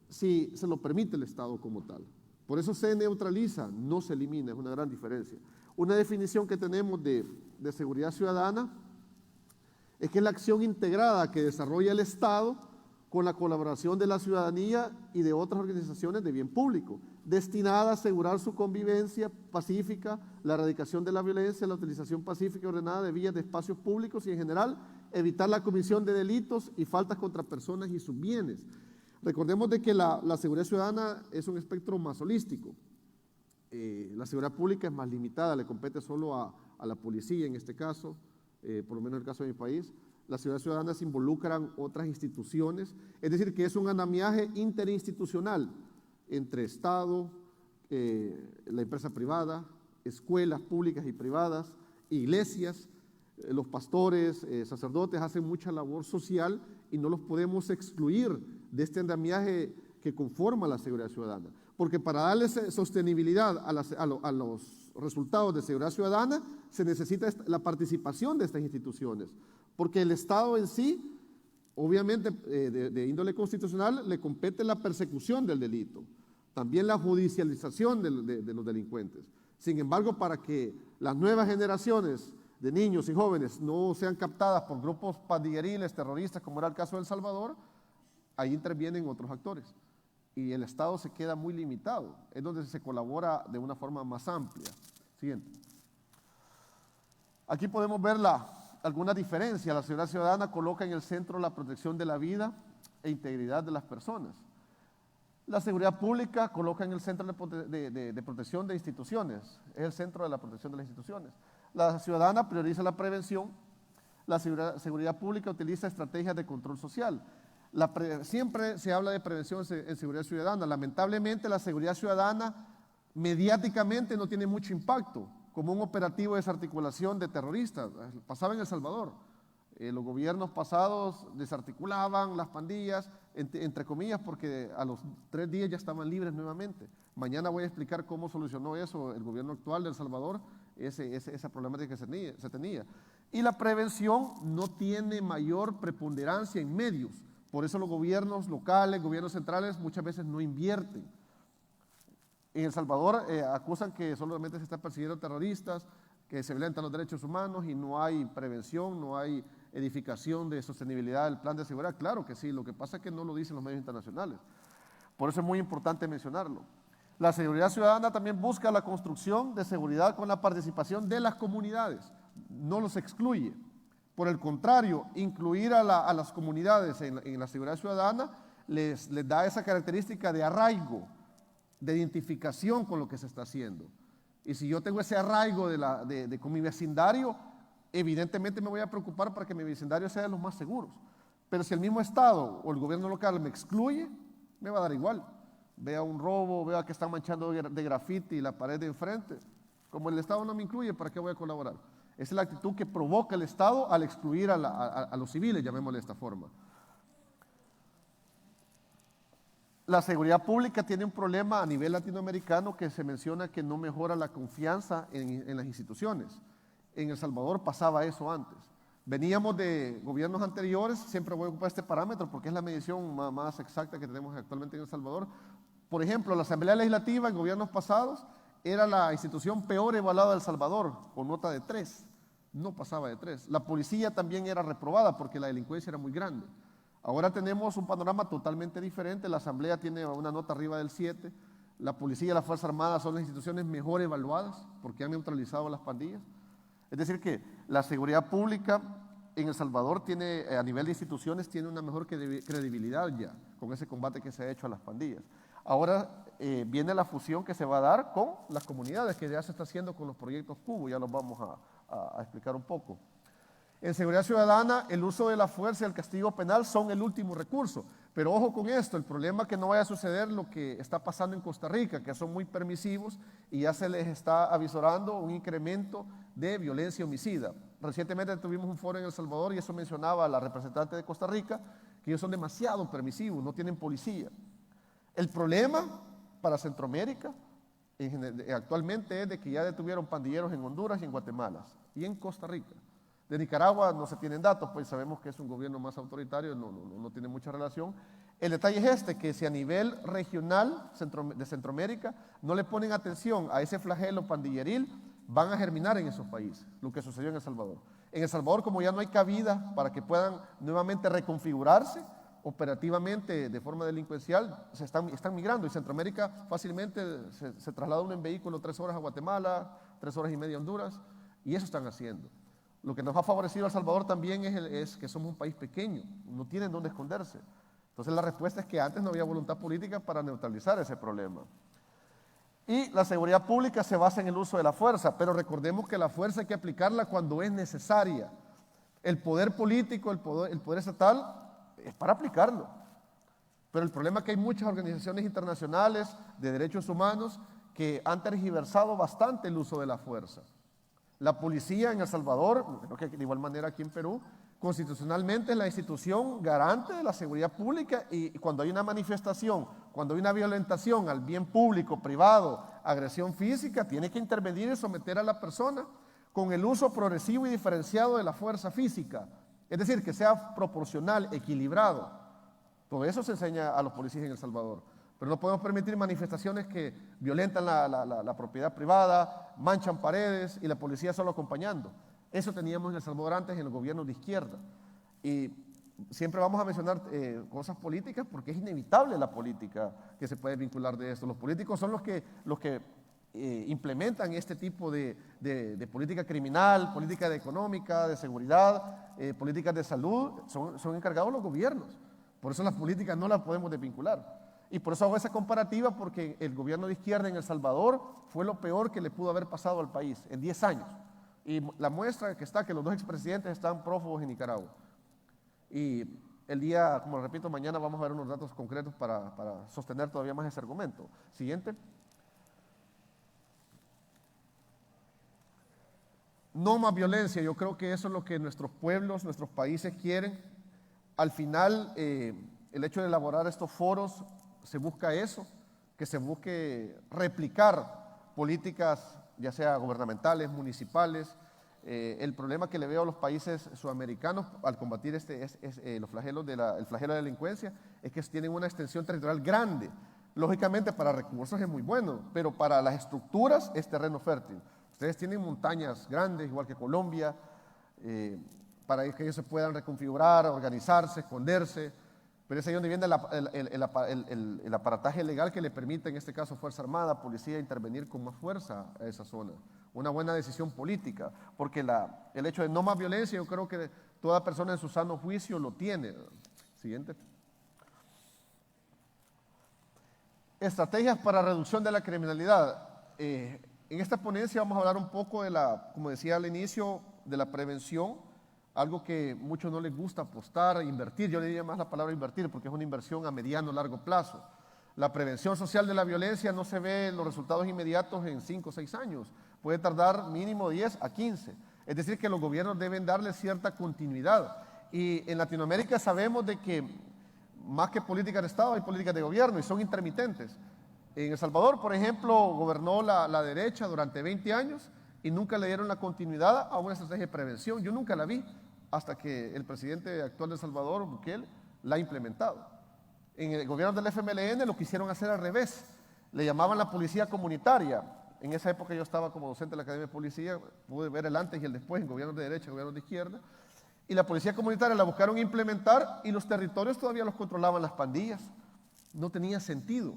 si se lo permite el Estado como tal. Por eso se neutraliza, no se elimina, es una gran diferencia. Una definición que tenemos de seguridad ciudadana es que es la acción integrada que desarrolla el Estado con la colaboración de la ciudadanía y de otras organizaciones de bien público, destinada a asegurar su convivencia pacífica, la erradicación de la violencia, la utilización pacífica y ordenada de vías de espacios públicos y en general evitar la comisión de delitos y faltas contra personas y sus bienes. Recordemos de que la seguridad ciudadana es un espectro más holístico. La seguridad pública es más limitada, le compete solo a la policía en este caso, por lo menos en el caso de mi país. La seguridad ciudadana se involucran otras instituciones, es decir, que es un andamiaje interinstitucional entre Estado, la empresa privada, escuelas públicas y privadas, iglesias. Los pastores, sacerdotes hacen mucha labor social y no los podemos excluir de este andamiaje que conforma la seguridad ciudadana. Porque para darle sostenibilidad a los resultados de seguridad ciudadana se necesita la participación de estas instituciones. Porque el Estado en sí, obviamente de índole constitucional, le compete la persecución del delito, también la judicialización de los delincuentes. Sin embargo, para que las nuevas generaciones de niños y jóvenes no sean captadas por grupos pandilleriles, terroristas, como era el caso de El Salvador, ahí intervienen otros actores. Y el Estado se queda muy limitado, es donde se colabora de una forma más amplia. Siguiente. Aquí podemos ver alguna diferencia. La seguridad ciudadana coloca en el centro la protección de la vida e integridad de las personas. La seguridad pública coloca en el centro de protección de instituciones, es el centro de la protección de las instituciones. La ciudadana prioriza la prevención, la seguridad pública utiliza estrategias de control social. Siempre se habla de prevención en seguridad ciudadana. Lamentablemente la seguridad ciudadana mediáticamente no tiene mucho impacto, como un operativo de desarticulación de terroristas. Pasaba en El Salvador. Los gobiernos pasados desarticulaban las pandillas, entre comillas, porque a los 3 días ya estaban libres nuevamente. Mañana voy a explicar cómo solucionó eso el gobierno actual de El Salvador, esa problemática que se tenía. Y la prevención no tiene mayor preponderancia en medios. Por eso los gobiernos locales, gobiernos centrales, muchas veces no invierten. En El Salvador acusan que solamente se están persiguiendo terroristas, que se violentan los derechos humanos y no hay prevención, no hay edificación, de sostenibilidad del plan de seguridad. Claro que sí, lo que pasa es que no lo dicen los medios internacionales. Por eso es muy importante mencionarlo. La seguridad ciudadana también busca la construcción de seguridad con la participación de las comunidades, no los excluye. Por el contrario, incluir a las comunidades en la seguridad ciudadana les da esa característica de arraigo, de identificación con lo que se está haciendo. Y si yo tengo ese arraigo con mi vecindario, evidentemente me voy a preocupar para que mi vecindario sea de los más seguros. Pero si el mismo Estado o el gobierno local me excluye, me va a dar igual. Vea un robo, vea que están manchando de grafiti la pared de enfrente. Como el Estado no me incluye, ¿para qué voy a colaborar? Esa es la actitud que provoca el Estado al excluir a los civiles, llamémosle de esta forma. La seguridad pública tiene un problema a nivel latinoamericano que se menciona que no mejora la confianza en las instituciones. En El Salvador pasaba eso antes. Veníamos de gobiernos anteriores, siempre voy a ocupar este parámetro porque es la medición más exacta que tenemos actualmente en El Salvador. Por ejemplo, la Asamblea Legislativa en gobiernos pasados era la institución peor evaluada de El Salvador, con nota de 3. No pasaba de 3. La policía también era reprobada porque la delincuencia era muy grande. Ahora tenemos un panorama totalmente diferente. La Asamblea tiene una nota arriba del 7. La policía y la Fuerza Armada son las instituciones mejor evaluadas porque han neutralizado a las pandillas. Es decir que la seguridad pública en El Salvador tiene, a nivel de instituciones, tiene una mejor credibilidad ya con ese combate que se ha hecho a las pandillas. Ahora viene la fusión que se va a dar con las comunidades, que ya se está haciendo con los proyectos Cubo, ya los vamos a explicar un poco. En seguridad ciudadana, el uso de la fuerza y el castigo penal son el último recurso. Pero ojo con esto, el problema es que no vaya a suceder lo que está pasando en Costa Rica, que son muy permisivos y ya se les está avisorando un incremento de violencia homicida. Recientemente tuvimos un foro en El Salvador y eso mencionaba a la representante de Costa Rica, que ellos son demasiado permisivos, no tienen policía. El problema para Centroamérica actualmente es de que ya detuvieron pandilleros en Honduras y en Guatemala y en Costa Rica. De Nicaragua no se tienen datos, pues sabemos que es un gobierno más autoritario, no tiene mucha relación. El detalle es este, que si a nivel regional de Centroamérica no le ponen atención a ese flagelo pandilleril, van a germinar en esos países, lo que sucedió en El Salvador. En El Salvador, como ya no hay cabida para que puedan nuevamente reconfigurarse operativamente de forma delincuencial, están migrando y Centroamérica fácilmente se traslada uno en vehículo 3 horas a Guatemala, 3 horas y media a Honduras, y eso están haciendo. Lo que nos ha favorecido a El Salvador también es que somos un país pequeño, no tienen dónde esconderse. Entonces la respuesta es que antes no había voluntad política para neutralizar ese problema. Y la seguridad pública se basa en el uso de la fuerza, pero recordemos que la fuerza hay que aplicarla cuando es necesaria. El poder político, el poder estatal, es para aplicarlo. Pero el problema es que hay muchas organizaciones internacionales de derechos humanos que han tergiversado bastante el uso de la fuerza. La policía en El Salvador, creo que de igual manera aquí en Perú, constitucionalmente es la institución garante de la seguridad pública y cuando hay una manifestación, cuando hay una violentación al bien público, privado, agresión física, tiene que intervenir y someter a la persona con el uso progresivo y diferenciado de la fuerza física. Es decir, que sea proporcional, equilibrado. Todo eso se enseña a los policías en El Salvador. Pero no podemos permitir manifestaciones que violentan la propiedad privada, manchan paredes y la policía solo acompañando. Eso teníamos en El Salvador antes en el gobierno de izquierda. Y siempre vamos a mencionar cosas políticas porque es inevitable la política que se puede vincular de esto. Los políticos son los que implementan este tipo de política criminal, política económica, de seguridad, políticas de salud. Son encargados los gobiernos. Por eso las políticas no las podemos desvincular. Y por eso hago esa comparativa, porque el gobierno de izquierda en El Salvador fue lo peor que le pudo haber pasado al país en 10 años. Y la muestra que está, que los dos expresidentes están prófugos en Nicaragua. Y el día, como repito, mañana vamos a ver unos datos concretos para sostener todavía más ese argumento. Siguiente. No más violencia, yo creo que eso es lo que nuestros pueblos, nuestros países quieren. Al final, el hecho de elaborar estos foros, se busca eso, que se busque replicar políticas, ya sea gubernamentales, municipales. El problema que le veo a los países sudamericanos al combatir los flagelos el flagelo de la delincuencia es que tienen una extensión territorial grande. Lógicamente para recursos es muy bueno, pero para las estructuras es terreno fértil. Ustedes tienen montañas grandes, igual que Colombia, para que ellos se puedan reconfigurar, organizarse, esconderse. Pero es ahí donde viene el aparataje legal que le permite, en este caso, Fuerza Armada, Policía, intervenir con más fuerza a esa zona. Una buena decisión política, porque el hecho de no más violencia, yo creo que toda persona en su sano juicio lo tiene. Siguiente. Estrategias para reducción de la criminalidad. En esta ponencia vamos a hablar un poco de como decía al inicio, de la prevención, algo que muchos no les gusta apostar, invertir. Yo le diría más la palabra invertir porque es una inversión a mediano o largo plazo. La prevención social de la violencia no se ve los resultados inmediatos en 5 o 6 años. Puede tardar mínimo 10 a 15. Es decir, que los gobiernos deben darle cierta continuidad. Y en Latinoamérica sabemos de que más que políticas de Estado hay políticas de gobierno y son intermitentes. En El Salvador, por ejemplo, gobernó la derecha durante 20 años y nunca le dieron la continuidad a una estrategia de prevención. Yo nunca la vi hasta que el presidente actual de El Salvador, Bukele, la ha implementado. En el gobierno del FMLN lo quisieron hacer al revés. Le llamaban la policía comunitaria. En esa época yo estaba como docente de la Academia de Policía, pude ver el antes y el después en gobiernos de derecha y gobiernos de izquierda. Y la policía comunitaria la buscaron implementar y los territorios todavía los controlaban las pandillas. No tenía sentido.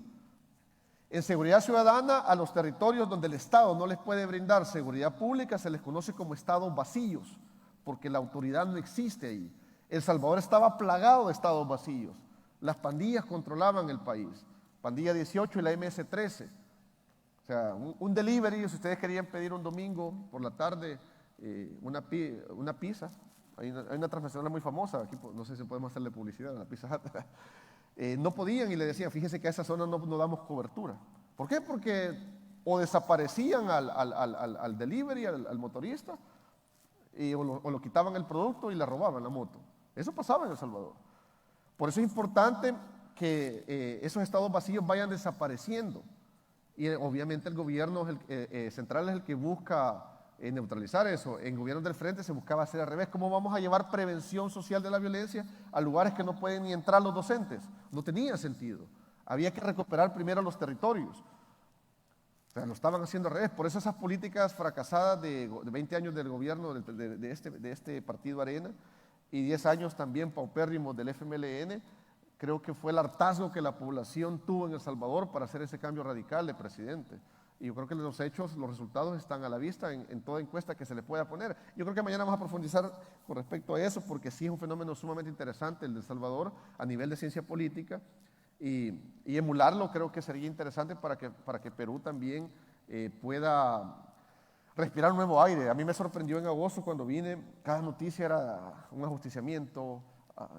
En seguridad ciudadana, a los territorios donde el Estado no les puede brindar seguridad pública se les conoce como estados vacíos, porque la autoridad no existe ahí. El Salvador estaba plagado de estados vacíos. Las pandillas controlaban el país. Pandilla 18 y la MS-13. O sea, un delivery, si ustedes querían pedir un domingo por la tarde una pizza, hay una transnacional muy famosa, aquí no sé si podemos hacerle publicidad a la Pizza Hut. No podían y le decían, fíjese que a esa zona no damos cobertura. ¿Por qué? Porque o desaparecían al delivery, al motorista, o lo quitaban el producto y le robaban la moto. Eso pasaba en El Salvador. Por eso es importante que esos estados vacíos vayan desapareciendo. Y obviamente el gobierno central es el que busca neutralizar eso. En gobiernos del frente se buscaba hacer al revés. ¿Cómo vamos a llevar prevención social de la violencia a lugares que no pueden ni entrar los docentes? No tenía sentido. Había que recuperar primero los territorios. O sea, lo estaban haciendo al revés. Por eso esas políticas fracasadas de 20 años del gobierno de este partido Arena y 10 años también paupérrimos del FMLN, creo que fue el hartazgo que la población tuvo en El Salvador para hacer ese cambio radical de presidente. Y yo creo que los hechos, los resultados están a la vista en toda encuesta que se le pueda poner. Yo creo que mañana vamos a profundizar con respecto a eso, porque sí es un fenómeno sumamente interesante el de El Salvador a nivel de ciencia política. Y emularlo creo que sería interesante para que Perú también pueda respirar un nuevo aire. A mí me sorprendió en agosto cuando vine, cada noticia era un ajusticiamiento,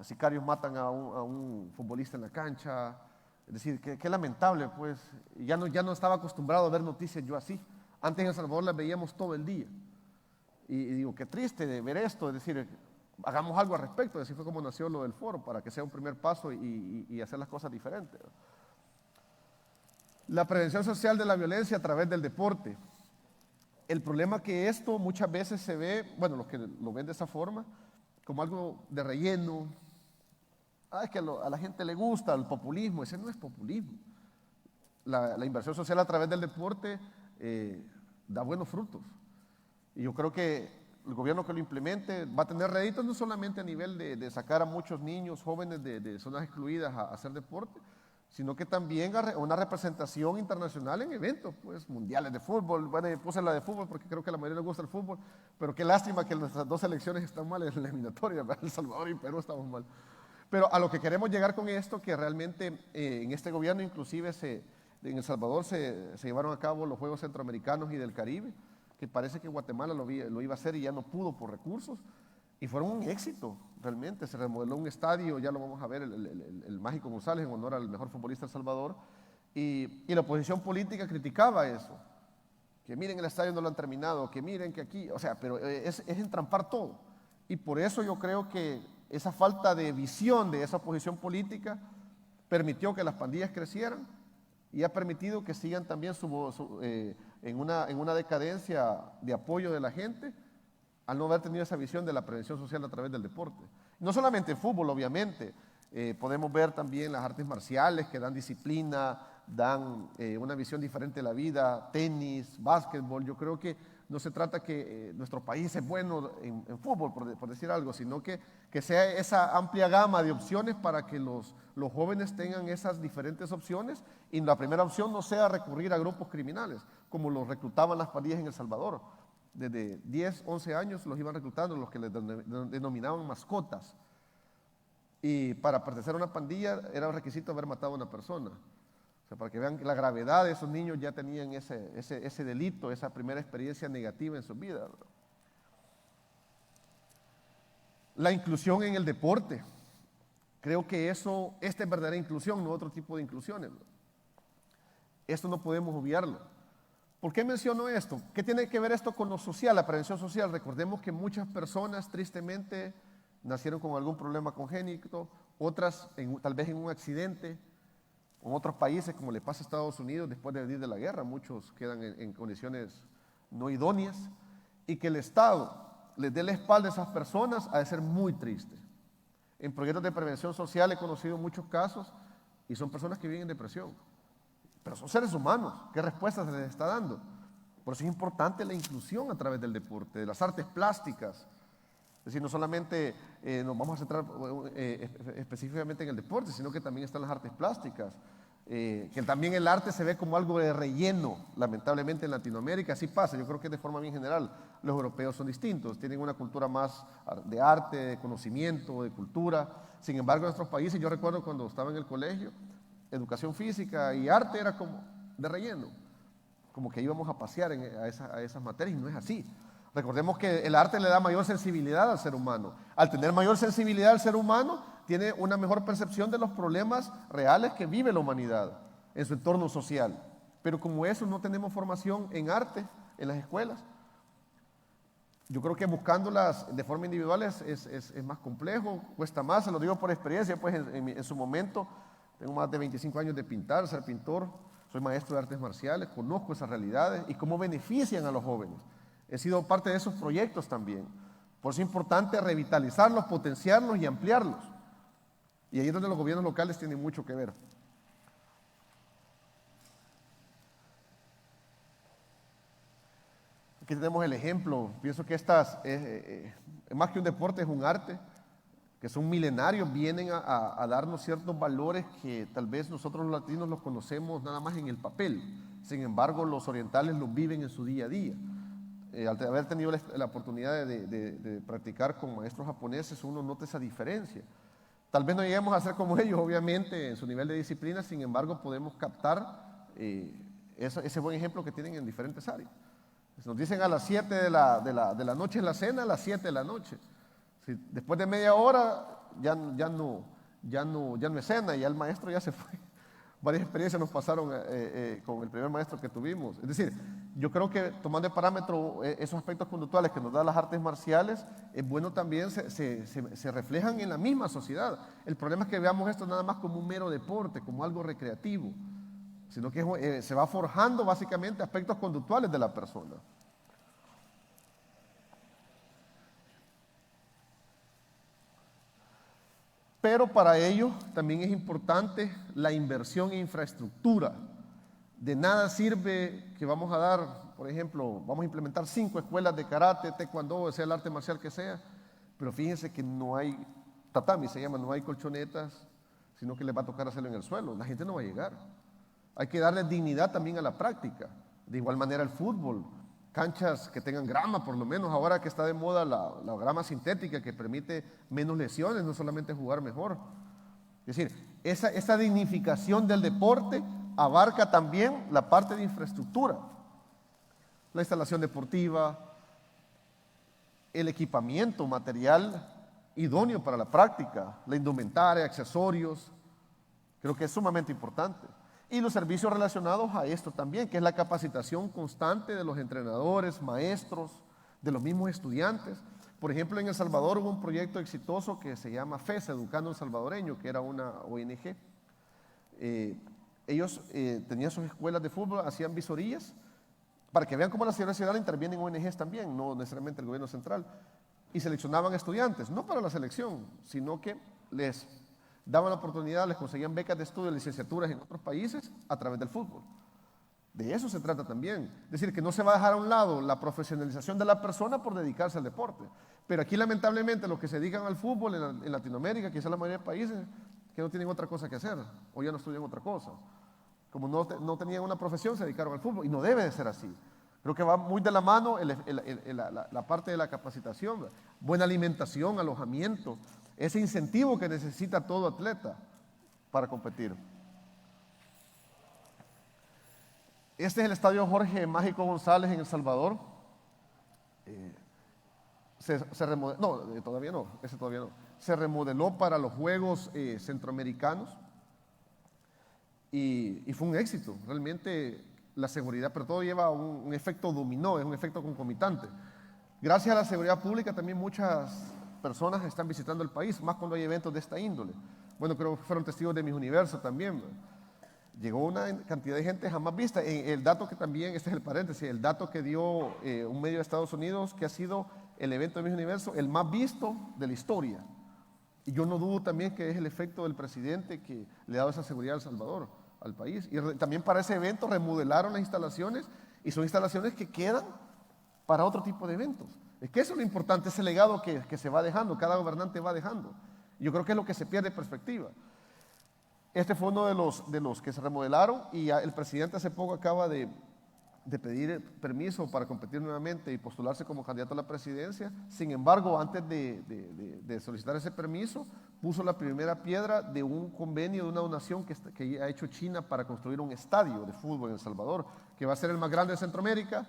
sicarios matan a un futbolista en la cancha. Es decir, qué lamentable, pues. Ya no estaba acostumbrado a ver noticias yo así. Antes en El Salvador las veíamos todo el día. Y digo, qué triste de ver esto, es decir, hagamos algo al respecto. Así fue como nació lo del foro, para que sea un primer paso y hacer las cosas diferentes. La prevención social de la violencia a través del deporte. El problema que esto muchas veces se ve, bueno, los que lo ven de esa forma, como algo de relleno. Es que a la gente le gusta el populismo. Ese no es populismo. La inversión social a través del deporte da buenos frutos. Y yo creo que el gobierno que lo implemente va a tener réditos no solamente a nivel de sacar a muchos niños, jóvenes de zonas excluidas a hacer deporte, sino que también a una representación internacional en eventos pues, mundiales de fútbol. Bueno, puse la de fútbol porque creo que a la mayoría les gusta el fútbol, pero qué lástima que nuestras dos selecciones están mal en la eliminatoria, ¿verdad? El Salvador y Perú estamos mal. Pero a lo que queremos llegar con esto, que realmente en este gobierno inclusive en El Salvador se llevaron a cabo los Juegos Centroamericanos y del Caribe, que parece que Guatemala lo iba a hacer y ya no pudo por recursos, y fueron un éxito realmente. Se remodeló un estadio, ya lo vamos a ver, el Mágico González en honor al mejor futbolista de El Salvador, y la oposición política criticaba eso, que miren el estadio no lo han terminado, que miren que aquí, o sea, pero es entrampar todo, y por eso yo creo que esa falta de visión de esa oposición política permitió que las pandillas crecieran y ha permitido que sigan también en una decadencia de apoyo de la gente al no haber tenido esa visión de la prevención social a través del deporte. No solamente el fútbol, obviamente, podemos ver también las artes marciales que dan disciplina, dan una visión diferente de la vida, tenis, básquetbol. Yo creo que no se trata que nuestro país es bueno en fútbol, por decir algo, sino que sea esa amplia gama de opciones para que los jóvenes tengan esas diferentes opciones y la primera opción no sea recurrir a grupos criminales, como los reclutaban las pandillas en El Salvador. Desde 10, 11 años los iban reclutando, los que les denominaban mascotas. Y para pertenecer a una pandilla era requisito haber matado a una persona. O sea, para que vean la gravedad de esos niños, ya tenían ese delito, esa primera experiencia negativa en su vida. La inclusión en el deporte. Creo que esta es verdadera inclusión, no otro tipo de inclusiones. Esto no podemos obviarlo. ¿Por qué menciono esto? ¿Qué tiene que ver esto con lo social, la prevención social? Recordemos que muchas personas tristemente nacieron con algún problema congénito, otras tal vez en un accidente. En otros países, como le pasa a Estados Unidos, después de venir de la guerra, muchos quedan en condiciones no idóneas, y que el Estado les dé la espalda a esas personas ha de ser muy triste. En proyectos de prevención social he conocido muchos casos y son personas que viven en depresión, pero son seres humanos. ¿Qué respuesta se les está dando? Por eso es importante la inclusión a través del deporte, de las artes plásticas. Es decir, no solamente nos vamos a centrar específicamente en el deporte, sino que también están las artes plásticas. Que también el arte se ve como algo de relleno, lamentablemente en Latinoamérica, así pasa. Yo creo que de forma bien general los europeos son distintos, tienen una cultura más de arte, de conocimiento, de cultura. Sin embargo, en nuestros países, yo recuerdo cuando estaba en el colegio, educación física y arte era como de relleno, como que íbamos a pasear a esas materias, y no es así. Recordemos que el arte le da mayor sensibilidad al ser humano. Al tener mayor sensibilidad al ser humano, tiene una mejor percepción de los problemas reales que vive la humanidad en su entorno social. Pero como eso no tenemos formación en arte en las escuelas, yo creo que buscándolas de forma individual es más complejo, cuesta más. Se lo digo por experiencia, pues en su momento tengo más de 25 años de pintar, ser pintor, soy maestro de artes marciales, conozco esas realidades y cómo benefician a los jóvenes. He sido parte de esos proyectos también. Por eso es importante revitalizarlos, potenciarlos y ampliarlos. Y ahí es donde los gobiernos locales tienen mucho que ver. Aquí tenemos el ejemplo. Pienso que más que un deporte, es un arte, que son milenarios, vienen a darnos ciertos valores que tal vez nosotros los latinos los conocemos nada más en el papel. Sin embargo, los orientales los viven en su día a día. Al haber tenido la oportunidad de practicar con maestros japoneses, uno nota esa diferencia. Tal vez no lleguemos a ser como ellos, obviamente, en su nivel de disciplina, sin embargo, podemos captar ese buen ejemplo que tienen en diferentes áreas. Nos dicen a las 7 de la noche en la cena, a las 7 de la noche. Si después de media hora ya no es cena, ya el maestro ya se fue. Varias experiencias nos pasaron con el primer maestro que tuvimos. Es decir, yo creo que tomando de parámetro esos aspectos conductuales que nos dan las artes marciales, es bueno también se reflejan en la misma sociedad. El problema es que veamos esto nada más como un mero deporte, como algo recreativo, sino que se va forjando básicamente aspectos conductuales de la persona. Pero para ello también es importante la inversión en infraestructura. De nada sirve que vamos a dar, por ejemplo, vamos a implementar 5 escuelas de karate, taekwondo, sea el arte marcial que sea, pero fíjense que no hay tatami, se llama, no hay colchonetas, sino que les va a tocar hacerlo en el suelo. La gente no va a llegar. Hay que darle dignidad también a la práctica. De igual manera el fútbol, canchas que tengan grama, por lo menos ahora que está de moda la grama sintética que permite menos lesiones, no solamente jugar mejor. Es decir, esa dignificación del deporte abarca también la parte de infraestructura, la instalación deportiva, el equipamiento material idóneo para la práctica, la indumentaria, accesorios, creo que es sumamente importante. Y los servicios relacionados a esto también, que es la capacitación constante de los entrenadores, maestros, de los mismos estudiantes. Por ejemplo, en El Salvador hubo un proyecto exitoso que se llama FES, Educando al Salvadoreño, que era una ONG. Ellos tenían sus escuelas de fútbol, hacían visorías, para que vean cómo la ciudad interviene en ONGs también, no necesariamente el gobierno central, y seleccionaban estudiantes, no para la selección, sino que les daban la oportunidad, les conseguían becas de estudio, licenciaturas en otros países a través del fútbol. De eso se trata también. Es decir, que no se va a dejar a un lado la profesionalización de la persona por dedicarse al deporte. Pero aquí lamentablemente los que se dedican al fútbol en Latinoamérica, quizás la mayoría de países, que no tienen otra cosa que hacer o ya no estudian otra cosa. Como no tenían una profesión, se dedicaron al fútbol y no debe de ser así. Creo que va muy de la mano la parte de la capacitación, buena alimentación, alojamiento, ese incentivo que necesita todo atleta para competir. Este es el estadio Jorge Mágico González en El Salvador. Se remodeló, no, todavía no, ese todavía no. Se remodeló para los Juegos Centroamericanos y fue un éxito. Realmente la seguridad, pero todo lleva un efecto dominó, es un efecto concomitante. Gracias a la seguridad pública también muchas personas están visitando el país, más cuando hay eventos de esta índole. Bueno, creo que fueron testigos de Miss Universo también. Llegó una cantidad de gente jamás vista. El dato que también, este es el paréntesis, el dato que dio un medio de Estados Unidos, que ha sido el evento de Miss Universo el más visto de la historia. Y yo no dudo también que es el efecto del presidente que le ha dado esa seguridad a El Salvador, al país. Y también para ese evento remodelaron las instalaciones y son instalaciones que quedan para otro tipo de eventos. Es que eso es lo importante, ese legado que se va dejando, cada gobernante va dejando. Yo creo que es lo que se pierde perspectiva. Este fue uno de los que se remodelaron y el presidente hace poco acaba de pedir permiso para competir nuevamente y postularse como candidato a la presidencia. Sin embargo, antes de solicitar ese permiso, puso la primera piedra de un convenio, de una donación que ha hecho China para construir un estadio de fútbol en El Salvador, que va a ser el más grande de Centroamérica,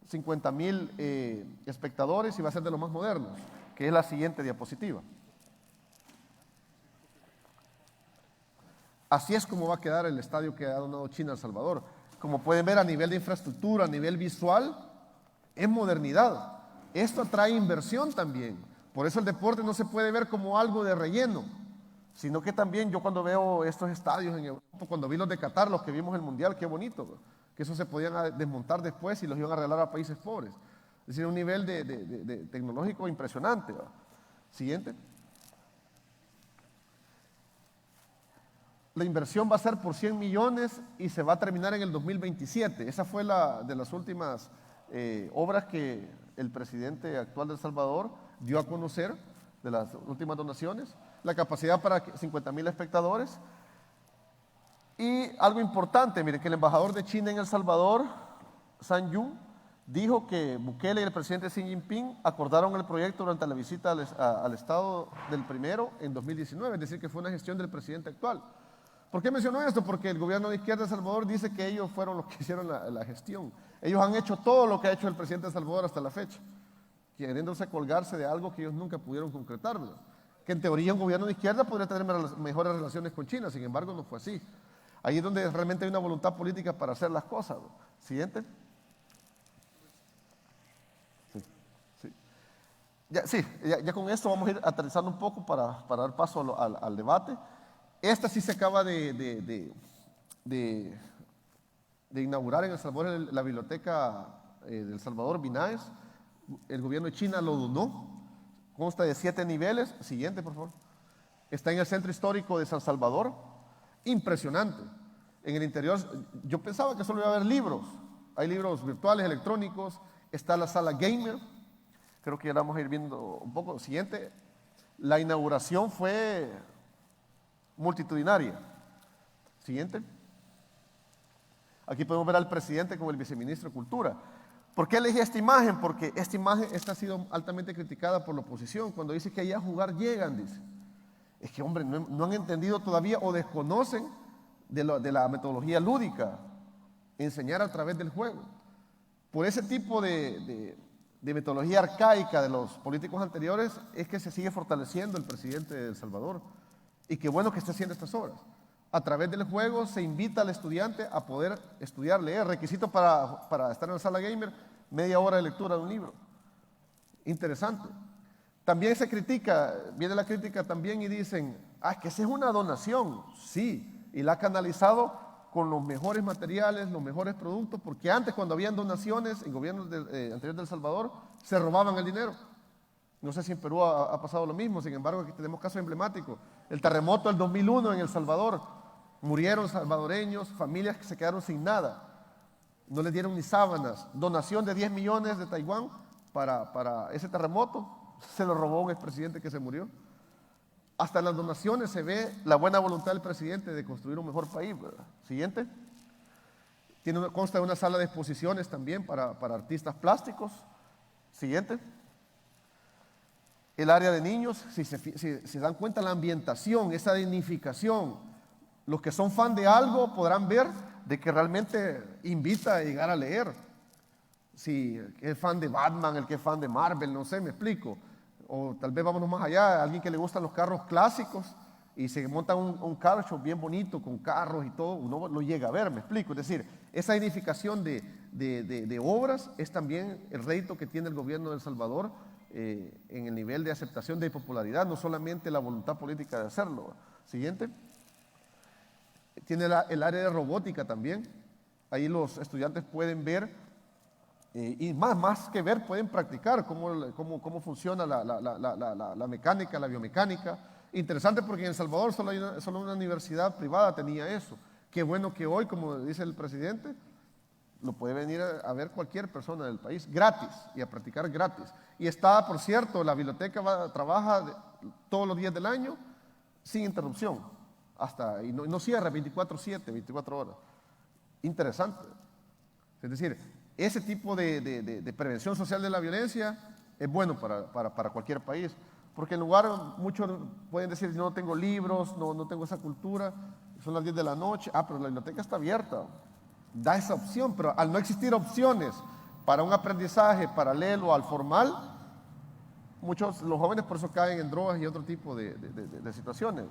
50,000 espectadores y va a ser de los más modernos, que es la siguiente diapositiva. Así es como va a quedar el estadio que ha donado China a El Salvador. Como pueden ver, a nivel de infraestructura, a nivel visual, es modernidad. Esto atrae inversión también. Por eso el deporte no se puede ver como algo de relleno, sino que también yo cuando veo estos estadios en Europa, cuando vi los de Qatar, los que vimos el Mundial, qué bonito, que eso se podían desmontar después y los iban a regalar a países pobres. Es decir, un nivel de tecnológico impresionante. Siguiente. La inversión va a ser por 100 millones y se va a terminar en el 2027. Esa fue de las últimas obras que el presidente actual de El Salvador dio a conocer, de las últimas donaciones. La capacidad para 50,000 espectadores. Y algo importante, miren, que el embajador de China en El Salvador, San Yu, dijo que Bukele y el presidente Xi Jinping acordaron el proyecto durante la visita al estado del primero en 2019, es decir, que fue una gestión del presidente actual. ¿Por qué menciono esto? Porque el gobierno de izquierda de El Salvador dice que ellos fueron los que hicieron la gestión. Ellos han hecho todo lo que ha hecho el presidente de El Salvador hasta la fecha, queriéndose colgarse de algo que ellos nunca pudieron concretar, ¿verdad? Que en teoría un gobierno de izquierda podría tener mejores relaciones con China, sin embargo no fue así. Ahí es donde realmente hay una voluntad política para hacer las cosas, ¿no? Siguiente. Ya con esto vamos a ir aterrizando un poco para dar paso al debate. Esta sí se acaba de inaugurar en El Salvador, la biblioteca de El Salvador, BINAES. El gobierno de China lo donó. Consta de 7 niveles. Siguiente, por favor. Está en el centro histórico de San Salvador. Impresionante. En el interior, yo pensaba que solo iba a haber libros. Hay libros virtuales, electrónicos. Está la sala gamer. Creo que ya la vamos a ir viendo un poco. Siguiente. La inauguración fue multitudinaria. Siguiente. Aquí podemos ver al presidente con el viceministro de Cultura. ¿Por qué elegí esta imagen? Porque esta ha sido altamente criticada por la oposición. Cuando dice que allá a jugar llegan, dice. Es que, hombre, no han entendido todavía o desconocen de la metodología lúdica. Enseñar a través del juego. Por ese tipo de metodología arcaica de los políticos anteriores es que se sigue fortaleciendo el presidente de El Salvador. Y qué bueno que esté haciendo estas obras. A través del juego se invita al estudiante a poder estudiar, leer. Requisito para estar en la sala gamer, media hora de lectura de un libro. Interesante. También se critica, viene la crítica también y dicen, que esa es una donación. Sí, y la ha canalizado con los mejores materiales, los mejores productos, porque antes cuando habían donaciones en gobiernos anteriores de El Salvador, se robaban el dinero. No sé si en Perú ha pasado lo mismo, sin embargo aquí tenemos casos emblemáticos. El terremoto del 2001 en El Salvador, murieron salvadoreños, familias que se quedaron sin nada. no les dieron ni sábanas. Donación de 10 millones de Taiwán para ese terremoto, se lo robó un expresidente que se murió. Hasta en las donaciones se ve la buena voluntad del presidente de construir un mejor país, ¿verdad? Siguiente. Consta de una sala de exposiciones también para artistas plásticos. Siguiente. El área de niños, si se dan cuenta, la ambientación, esa dignificación. Los que son fan de algo podrán ver de que realmente invita a llegar a leer. Si es fan de Batman, el que es fan de Marvel, no sé, me explico. O tal vez vámonos más allá, alguien que le gustan los carros clásicos y se monta un car show bien bonito con carros y todo, uno lo llega a ver, me explico. Es decir, esa dignificación de obras es también el rédito que tiene el gobierno de El Salvador en el nivel de aceptación de popularidad, no solamente la voluntad política de hacerlo. Siguiente. Tiene el área de robótica también. Ahí los estudiantes pueden ver, y más que ver, pueden practicar cómo funciona la mecánica, la biomecánica. Interesante porque en El Salvador solo una universidad privada tenía eso. Qué bueno que hoy, como dice el presidente, lo puede venir a ver cualquier persona del país, gratis, y a practicar gratis. Y está, por cierto, la biblioteca trabaja todos los días del año sin interrupción, y no cierra 24/7, 24 horas. Interesante. Es decir, ese tipo de prevención social de la violencia es bueno para cualquier país. Porque en lugar, muchos pueden decir, no tengo libros, no tengo esa cultura, son las 10 de la noche, pero la biblioteca está abierta. Da esa opción, pero al no existir opciones para un aprendizaje paralelo al formal, los jóvenes por eso caen en drogas y otro tipo de situaciones.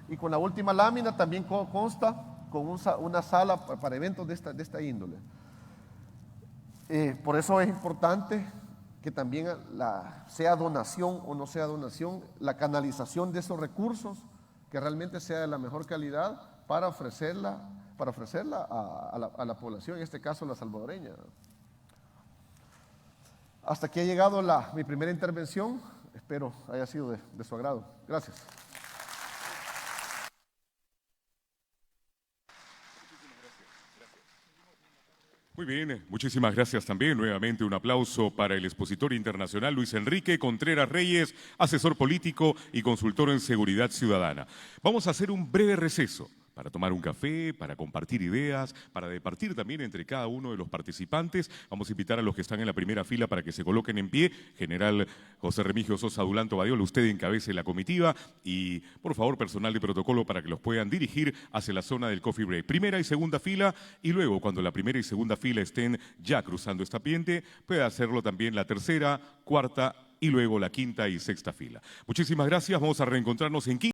Y con la última lámina también consta con una sala para eventos de esta índole. Por eso es importante que también sea donación o no sea donación, la canalización de esos recursos, que realmente sea de la mejor calidad para ofrecerla a la población, en este caso la salvadoreña. Hasta aquí ha llegado mi primera intervención, espero haya sido de su agrado. Gracias. Muy bien, muchísimas gracias también. Nuevamente un aplauso para el expositor internacional Luis Enrique Contreras Reyes, asesor político y consultor en seguridad ciudadana. Vamos a hacer un breve receso para tomar un café, para compartir ideas, para departir también entre cada uno de los participantes. Vamos a invitar a los que están en la primera fila para que se coloquen en pie. General José Remigio Sosa Dulanto Badiola, usted encabece la comitiva y, por favor, personal de protocolo para que los puedan dirigir hacia la zona del coffee break. Primera y segunda fila, y luego, cuando la primera y segunda fila estén ya cruzando esta puente, puede hacerlo también la tercera, cuarta y luego la quinta y sexta fila. Muchísimas gracias. Vamos a reencontrarnos en 15.